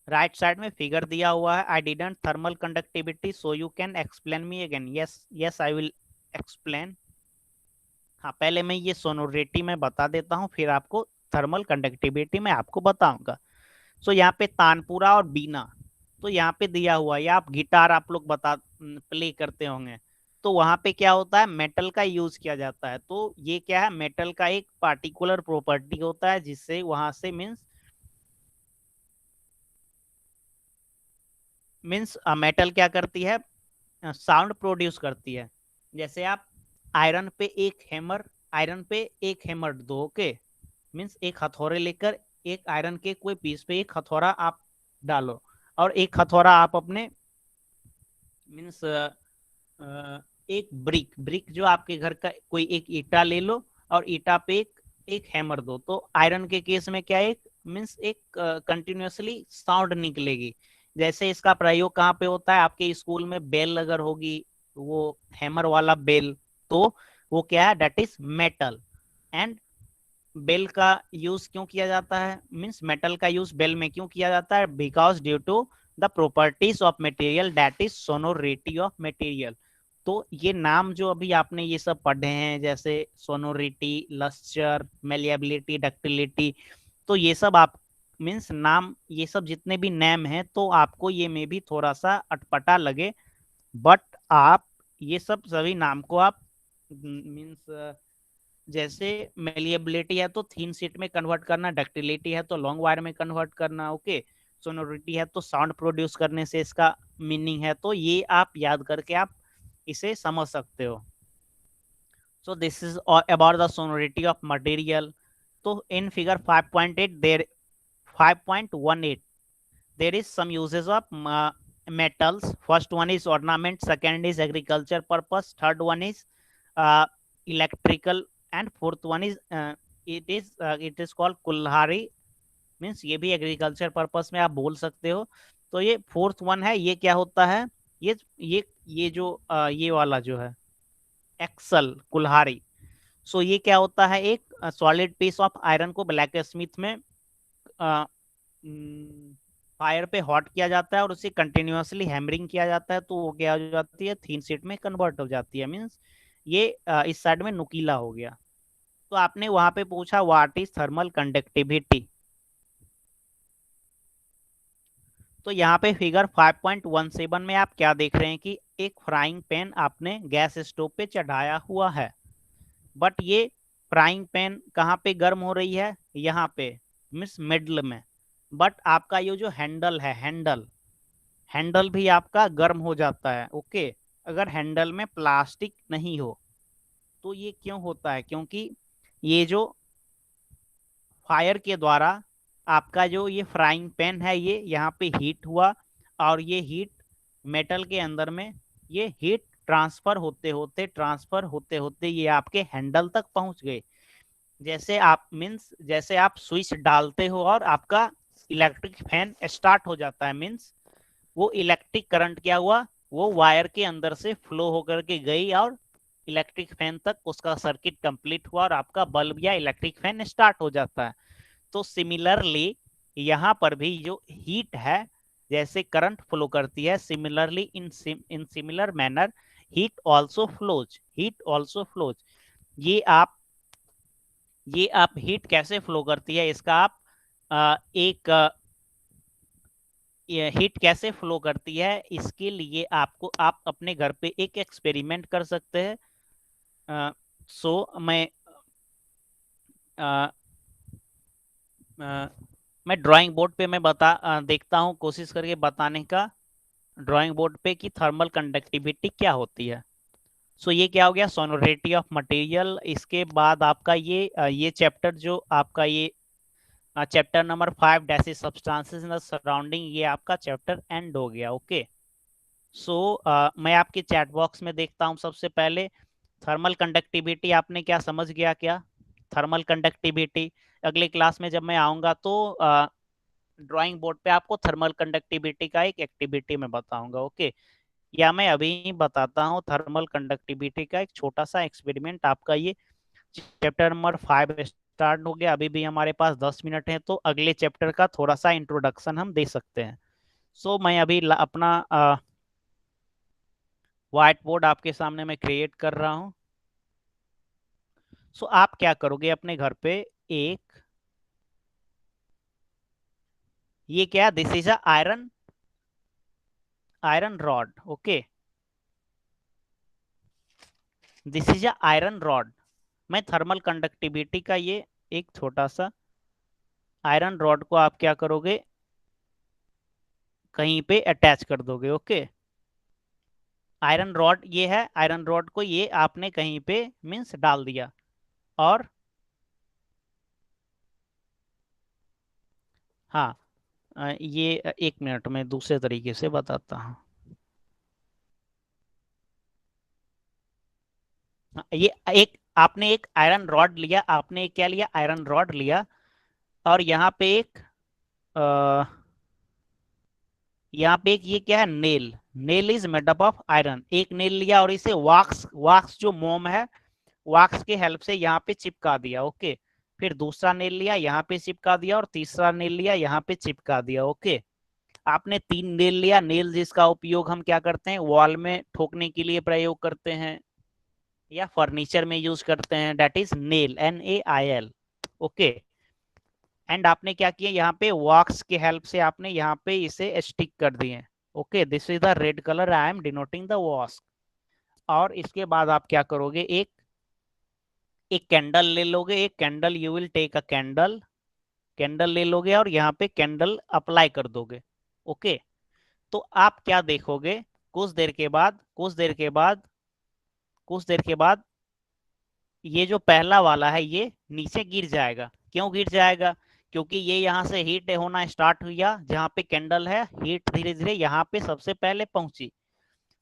राइट साइड में फिगर दिया हुआ है, I didn't thermal conductivity so you can explain me again. Yes yes I will explain. हाँ पहले मैं ये सोनोरिटी में बता देता हूँ, फिर आपको थर्मल कंडक्टिविटी में आपको बताऊंगा। सो यहाँ पे तानपुरा और बीना, तो यहाँ पे दिया हुआ है, या आप गिटार आप लोग बता प्ले करते होंगे, तो वहां पे क्या होता है मेटल का यूज किया जाता है। तो ये क्या है, मेटल का एक पार्टिकुलर प्रॉपर्टी होता है जिससे वहां से मीन्स मेटल क्या करती है, साउंड प्रोड्यूस करती है। जैसे आप आयरन पे एक हैमर दो, ओके, मीन्स एक हथौड़े लेकर एक आयरन के कोई पीस पे एक हथौड़ा आप डालो, और एक हथौड़ा आप अपने मीन्स एक ब्रिक जो आपके घर का कोई एक ईटा ले लो, और ईटा पे एक हैमर दो, तो आयरन के केस में क्या एक मीन्स एक कंटिन्यूअसली साउंड निकलेगी। जैसे इसका प्रयोग कहाँ पे होता है, आपके स्कूल में बेल अगर होगी, वो हैमर वाला बेल, तो वो क्या है, that is metal. And bell का यूज क्यों किया जाता है, मीन्स मेटल का यूज बेल में क्यों किया जाता है, because due to the properties of material that is sonority of material. तो ये नाम जो अभी आपने ये सब पढ़े हैं, जैसे सोनोरिटी, लस्चर, मेलिएबिलिटी, डक्टिलिटी, तो ये सब आप मीन्स नाम, ये सब जितने भी नेम हैं, तो आपको ये में भी थोड़ा सा अटपटा लगे, बट आप ये सब सभी नाम को आप मीन्स जैसे मेलिएबिलिटी है तो थिन शीट में कन्वर्ट करना, डक्टिलिटी है तो लॉन्ग वायर में कन्वर्ट करना, ओके, सोनोरिटी है तो साउंड प्रोड्यूस करने से इसका मीनिंग है, तो ये आप याद करके आप इसे समझ सकते हो। So this is about the sonority of material. तो in figure 5.8 there 5.18 there is some uses of metals. First one is ornament, second is agriculture purpose, third one is electrical, and fourth one is it is called कुल्हाड़ी, means ये भी agriculture purpose में आप बोल सकते हो। तो ये फोर्थ वन है, ये क्या होता है, ये जो ये वाला जो है एक्सल कुल्हाड़ी, सो ये क्या होता है, एक सॉलिड पीस ऑफ आयरन को ब्लैक स्मिथ में फायर पे हॉट किया जाता है और उसे कंटिन्यूअसली हैमरिंग किया जाता है, तो वो क्या हो जाती है, थीन शीट में कन्वर्ट हो जाती है। मींस ये इस साइड में नुकीला हो गया। तो आपने वहां पे पूछा व्हाट इज थर्मल कंडक्टिविटी, तो यहाँ पे फिगर 5.17 में आप क्या देख रहे हैं कि एक फ्राइंग पैन आपने गैस स्टोव पे चढ़ाया हुआ है, बट ये फ्राइंग पैन कहाँ पे गर्म हो रही है, यहाँ पे मीन्स मिडल में, बट आपका ये जो हैंडल है, हैंडल भी आपका गर्म हो जाता है, ओके, अगर हैंडल में प्लास्टिक नहीं हो। तो ये क्यों होता है, क्योंकि ये जो फायर के द्वारा आपका जो ये फ्राइंग पैन है, ये यहाँ पे हीट हुआ, और ये हीट मेटल के अंदर में ये हीट ट्रांसफर होते होते ये आपके हैंडल तक पहुंच गए। जैसे आप स्विच डालते हो और आपका इलेक्ट्रिक फैन स्टार्ट हो जाता है, मीन्स वो इलेक्ट्रिक करंट क्या हुआ, वो वायर के अंदर से फ्लो होकर के गई और इलेक्ट्रिक फैन तक उसका सर्किट कंप्लीट हुआ और आपका बल्ब या इलेक्ट्रिक फैन स्टार्ट हो जाता है। तो सिमिलरली यहाँ पर भी जो हीट है, जैसे करंट फ्लो करती है, similarly in similar manner heat also flows, heat also flows. ये आप हीट कैसे फ्लो करती है इसका आप एक हीट कैसे फ्लो करती है इसके लिए आप अपने घर पे एक एक्सपेरिमेंट कर सकते हैं। मैं मैं ड्राइंग बोर्ड पे मैं देखता हूँ, कोशिश करके बताने का ड्राइंग बोर्ड पे कि थर्मल कंडक्टिविटी क्या होती है। ये क्या हो गया, सोनोरिटी ऑफ मटेरियल। इसके बाद आपका ये चैप्टर जो आपका ये chapter number 5 dashes substances in the surrounding, ये आपका चैप्टर एंड हो गया। ओके। मैं आपके चैट बॉक्स में देखता हूँ सबसे पहले थर्मल कंडक्टिविटी आपने क्या समझ गया क्या? थर्मल कंडक्टिविटी अगले क्लास में जब मैं आऊंगा तो ड्राइंग बोर्ड पे आपको थर्मल कंडक्टिविटी का एक एक्टिविटी में बताऊंगा। ओके, या मैं अभी बताता हूँ थर्मल कंडक्टिविटी का एक छोटा सा एक्सपेरिमेंट। आपका ये चैप्टर नंबर 5 स्टार्ट हो गया, अभी भी हमारे पास 10 मिनट है, तो अगले चैप्टर का थोड़ा सा इंट्रोडक्शन हम दे सकते हैं। मैं अभी अपना व्हाइट बोर्ड आपके सामने मैं क्रिएट कर रहा हूँ। आप क्या करोगे अपने घर पे, एक ये क्या, this is a iron rod. Okay, this is a iron rod. मैं थर्मल कंडक्टिविटी का ये एक छोटा सा आयरन रॉड को आप क्या करोगे, कहीं पे अटैच कर दोगे। ओके, आयरन रॉड ये है, आयरन रॉड को ये आपने कहीं पे मीन्स डाल दिया। और हाँ, ये 1 मिनट में दूसरे तरीके से बताता हूँ। ये एक आपने एक आयरन रॉड लिया, आपने क्या लिया, आयरन रॉड लिया, और यहाँ पे एक ये क्या है, nail. Nail is made up of iron. एक नेल लिया और इसे वाक्स वाक्स जो मोम है, वाक्स के हेल्प से यहाँ पे चिपका दिया। ओके, फिर दूसरा नेल लिया, यहाँ पे चिपका दिया, और तीसरा नेल लिया, यहाँ पे चिपका दिया। ओके, आपने 3 नेल लिया। नेल जिसका उपयोग हम क्या करते हैं, वॉल में ठोकने के लिए प्रयोग करते हैं या फर्नीचर में यूज करते हैं, that is nail, NAIL। Okay, and आपने क्या किया, यहाँ पे वॉक्स के हेल्प से आपने यहाँ पे इसे स्टिक कर दिए। Okay, this is the red colour I am denoting the wax. और इसके बाद आप क्या करोगे, एक एक कैंडल ले लोगे, एक candle, you will take a candle, candle ले लोगे और यहाँ पे कैंडल अप्लाई कर दोगे। ओके, तो आप क्या देखोगे, कुछ देर के बाद कुछ देर के बाद ये जो पहला वाला है ये नीचे गिर जाएगा। क्यों गिर जाएगा, क्योंकि ये यहाँ से हीट होना स्टार्ट हुआ, जहाँ पे कैंडल है हीट धीरे धीरे यहाँ पे सबसे पहले पहुंची,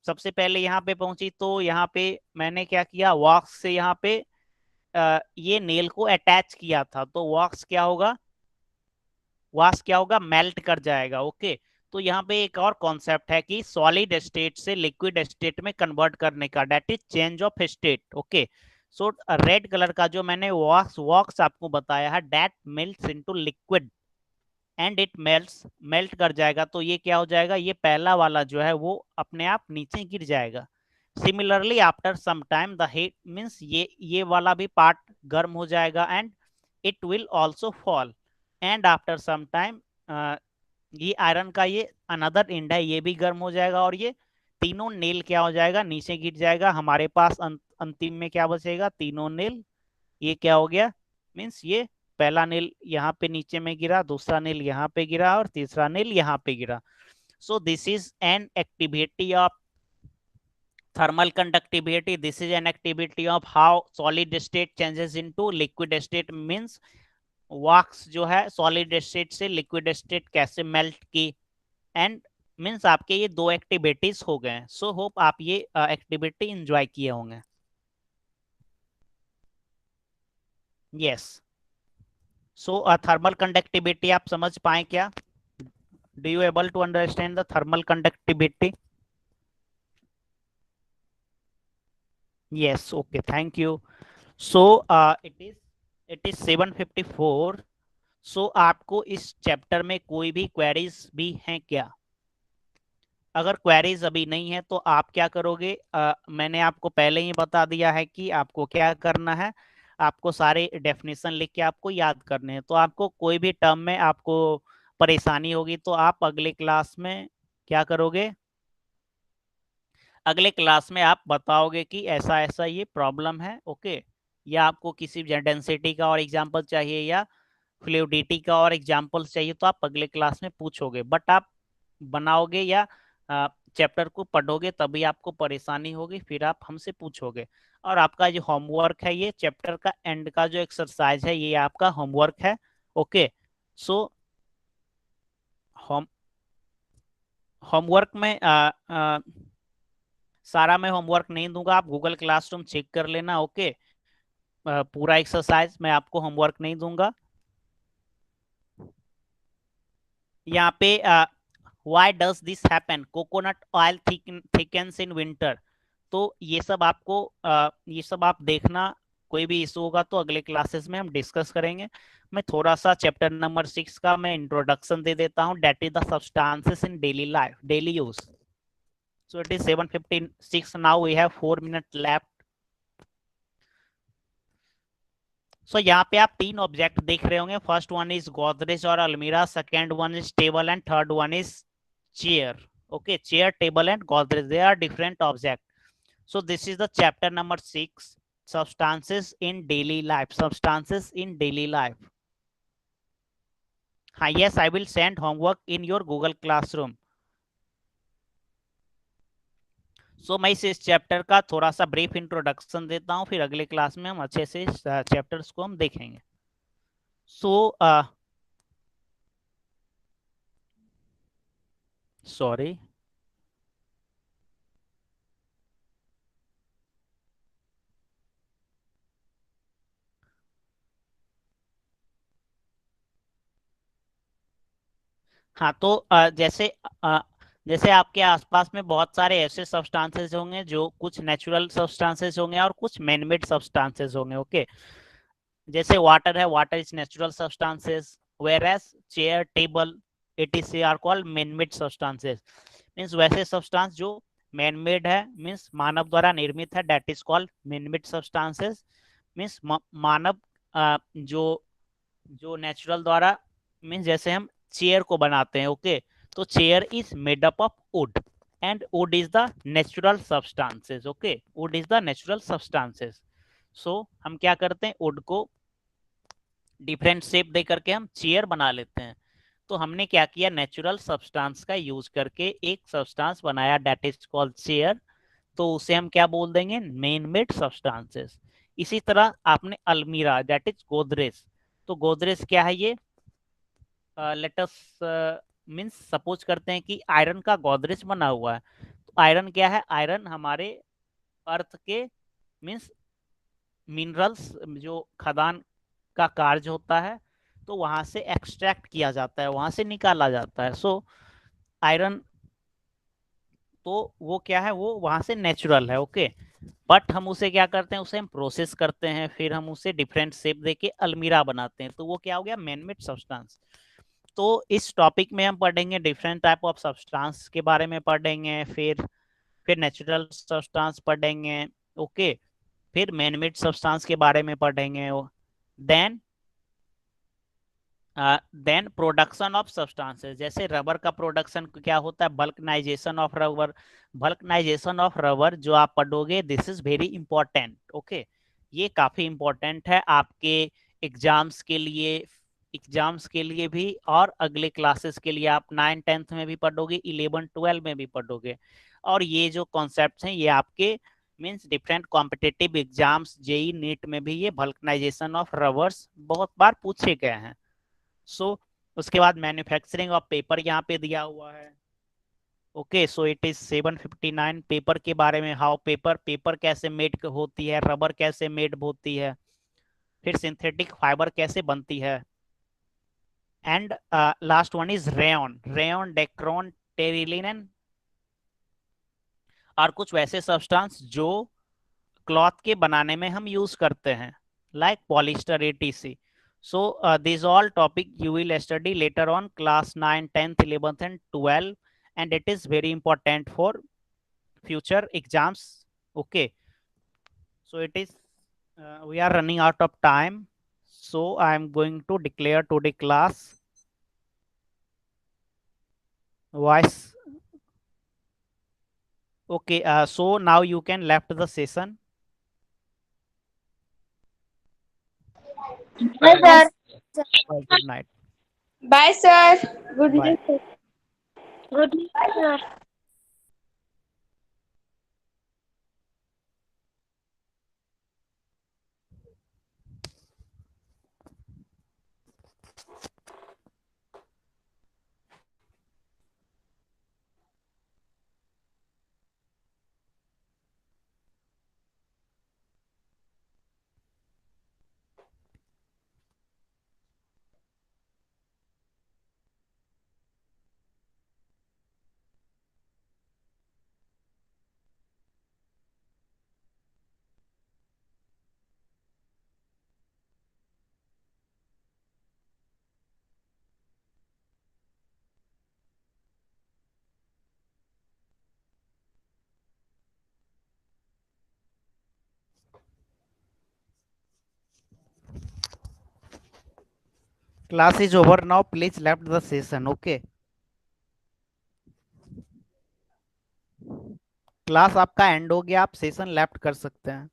सबसे पहले यहाँ पे पहुंची। तो यहाँ पे मैंने क्या किया, वॉक्स से यहाँ पे ये नेल को अटैच किया था, तो वॉक्स क्या होगा, वास क्या होगा, मेल्ट कर जाएगा। ओके, तो यहाँ पे एक और कॉन्सेप्ट है कि सॉलिड स्टेट से लिक्विड स्टेट में कन्वर्ट करने का, that is change of state. Okay, so red colour का जो मैंने वॉक्स वॉक्स आपको बताया है, that melts into liquid and it melt कर जाएगा। तो ये क्या हो जाएगा, ये पहला वाला जो है वो अपने आप नीचे गिर जाएगा। Similarly after some time the heat means ये वाला भी पार्ट गर्म हो जाएगा and it will also fall. And after some time ये आयरन का ये अनदर एंड है, ये भी गर्म हो जाएगा, और ये तीनों नेल क्या हो जाएगा, नीचे गिर जाएगा। हमारे पास अंतिम में क्या बचेगा, तीनों नेल। ये क्या हो गया, मीन्स ये पहला नेल यहाँ पे नीचे में गिरा, दूसरा नेल यहाँ पे गिरा, और तीसरा नेल यहाँ पे गिरा। सो this is an activity of thermal conductivity. This is an activity of how solid state changes into liquid state, means वॉक्स जो है सॉलिड स्टेट से लिक्विड स्टेट कैसे मेल्ट की। एंड मीन्स आपके ये दो एक्टिविटीज हो गए। सो होप आप ये एक्टिविटी एंजॉय किए होंगे। यस, सो थर्मल कंडक्टिविटी आप समझ पाए क्या, do you able to understand the thermal conductivity? Yes, okay, thank you. So it is 7:54. So आपको इस चैप्टर में कोई भी क्वेरीज भी हैं क्या? अगर क्वेरीज अभी नहीं है तो आप क्या करोगे, मैंने आपको पहले ही बता दिया है कि आपको क्या करना है। आपको सारे डेफिनेशन लिख के आपको याद करने हैं। तो आपको कोई भी टर्म में आपको परेशानी होगी तो आप अगले क्लास में क्या करोगे, अगले क्लास में आप बताओगे कि ऐसा ऐसा ये प्रॉब्लम है, ओके। या आपको किसी डेंसिटी का और एग्जांपल चाहिए या फ्लूइडिटी का और एग्जांपल्स चाहिए तो आप अगले क्लास में पूछोगे, बट आप बनाओगे या चैप्टर को पढ़ोगे तभी आपको परेशानी होगी, फिर आप हमसे पूछोगे। और आपका जो होमवर्क है, ये चैप्टर का एंड का जो एक्सरसाइज है, ये आपका होमवर्क है, ओके। सो होम होमवर्क में सारा मैं होमवर्क नहीं दूंगा, आप गूगल क्लासरूम चेक कर लेना, ओके। पूरा एक्सरसाइज मैं आपको होमवर्क नहीं दूंगा। यहाँ पे why does this happen, coconut oil thickens in winter. तो ये सब आपको ये सब आप देखना। कोई भी इशू होगा तो अगले क्लासेस में हम डिस्कस करेंगे। मैं थोड़ा सा चैप्टर नंबर 6 का मैं इंट्रोडक्शन दे देता हूँ, that is the substances in daily life, daily use. So it is 7:56 now, we have 4 minute left. So यहाँ पे आप तीन ऑब्जेक्ट देख रहे होंगे, फर्स्ट वन इज गोदरेज और अलमीरा, second one is table and third one is chair, okay, chair, table and godrej, they are different object. So this is the chapter number 6, substances in daily life, substances in daily life. हाँ, yes, I will send homework in your Google Classroom. सो मैं इस chapter का थोड़ा सा brief introduction देता हूँ, फिर अगले क्लास में हम अच्छे से चैप्टर्स को हम देखेंगे। सो सॉरी, हाँ तो जैसे आपके आसपास में बहुत सारे ऐसे सब्सटेंसेस होंगे जो कुछ नेचुरल सब्सटेंसेस होंगे और कुछ मैनमेड सब्सटेंसेस होंगे, ओके। जैसे वाटर है, water is natural substances, whereas chair, table, etc are called manmade substances. Means वैसे सब्सटेंस जो मैनमेड है, मीन्स मानव द्वारा निर्मित है, that is called manmade substances. Means मानव जो जो नेचुरल द्वारा, मीन्स जैसे हम चेयर को बनाते हैं, ओके। तो chair is made up of wood and wood is the natural substances, okay, wood is the natural substances. So हम क्या करते हैं, वुड को डिफरेंट शेप दे करके हम चेयर बना लेते हैं। तो हमने क्या किया, नेचुरल सब्सटेंस का यूज करके एक सब्सटेंस बनाया, दैट इज कॉल्ड चेयर। तो उसे हम क्या बोल देंगे, मेन मेड सब्सटेंसेस। इसी तरह आपने अलमीरा, दैट इज गोदरेज। तो गोदरेज क्या है, ये लेट अस मीन्स सपोज करते हैं कि आयरन का गोदरेज बना हुआ है। तो आयरन क्या है, आयरन हमारे अर्थ के मीन्स मिनरल्स जो खदान का कार्य होता है, तो वहां से एक्सट्रैक्ट किया जाता है, वहां से निकाला जाता है। सो आयरन, तो वो क्या है, वो वहां से नेचुरल है, ओके। बट हम उसे क्या करते हैं, उसे हम प्रोसेस करते हैं, फिर हम उसे डिफरेंट शेप देके अलमीरा बनाते हैं, तो वो क्या हो गया, मैनमेड सब्सटेंस। तो इस टॉपिक में हम पढ़ेंगे डिफरेंट टाइप ऑफ सब्सटेंस के बारे में पढ़ेंगे, फिर नेचुरल सब्सटेंस पढ़ेंगे, ओके। फिर मैनमेड सब्सटेंस के बारे में पढ़ेंगे। Then then production of substances, जैसे रबर का प्रोडक्शन क्या होता है, vulcanisation of rubber. Vulcanisation of rubber जो आप पढ़ोगे, this is very important, okay. ये काफी इंपॉर्टेंट है आपके एग्जाम्स के लिए, एग्जाम्स के लिए भी, और अगले क्लासेस के लिए आप 9th-10th में भी पढ़ोगे, 11th-12th में भी पढ़ोगे। और ये जो कॉन्सेप्ट हैं, ये आपके means different competitive exams, JEE NEET में भी ये बल्कनाइजेशन ऑफ रबर्स बहुत बार पूछे गए हैं। सो उसके बाद मैन्युफैक्चरिंग ऑफ पेपर यहाँ पे दिया हुआ है, okay. So it is 7:59, paper के बारे में, हाउ पेपर, पेपर कैसे मेड होती है, रबर कैसे मेड होती है, फिर सिंथेटिक फाइबर कैसे बनती है। And last one is rayon, rayon, Dacron, Terylene और कुछ वैसे सब्सटेंस जो क्लॉथ के बनाने में हम यूज करते हैं, like polyester, etc. So these all topic you will study later on class 9, 10th, 11th and 12, and it is very important for future exams. Okay, so it is we are running out of time, so I am going to declare today class voice. Okay, so now you can left the session. Bye, sir. Bye, good night. Bye, sir. Good Bye. night, sir. Good night, sir. Class is over now, please left the session. Okay, class आपका and हो गया, आप session left कर सकते हैं.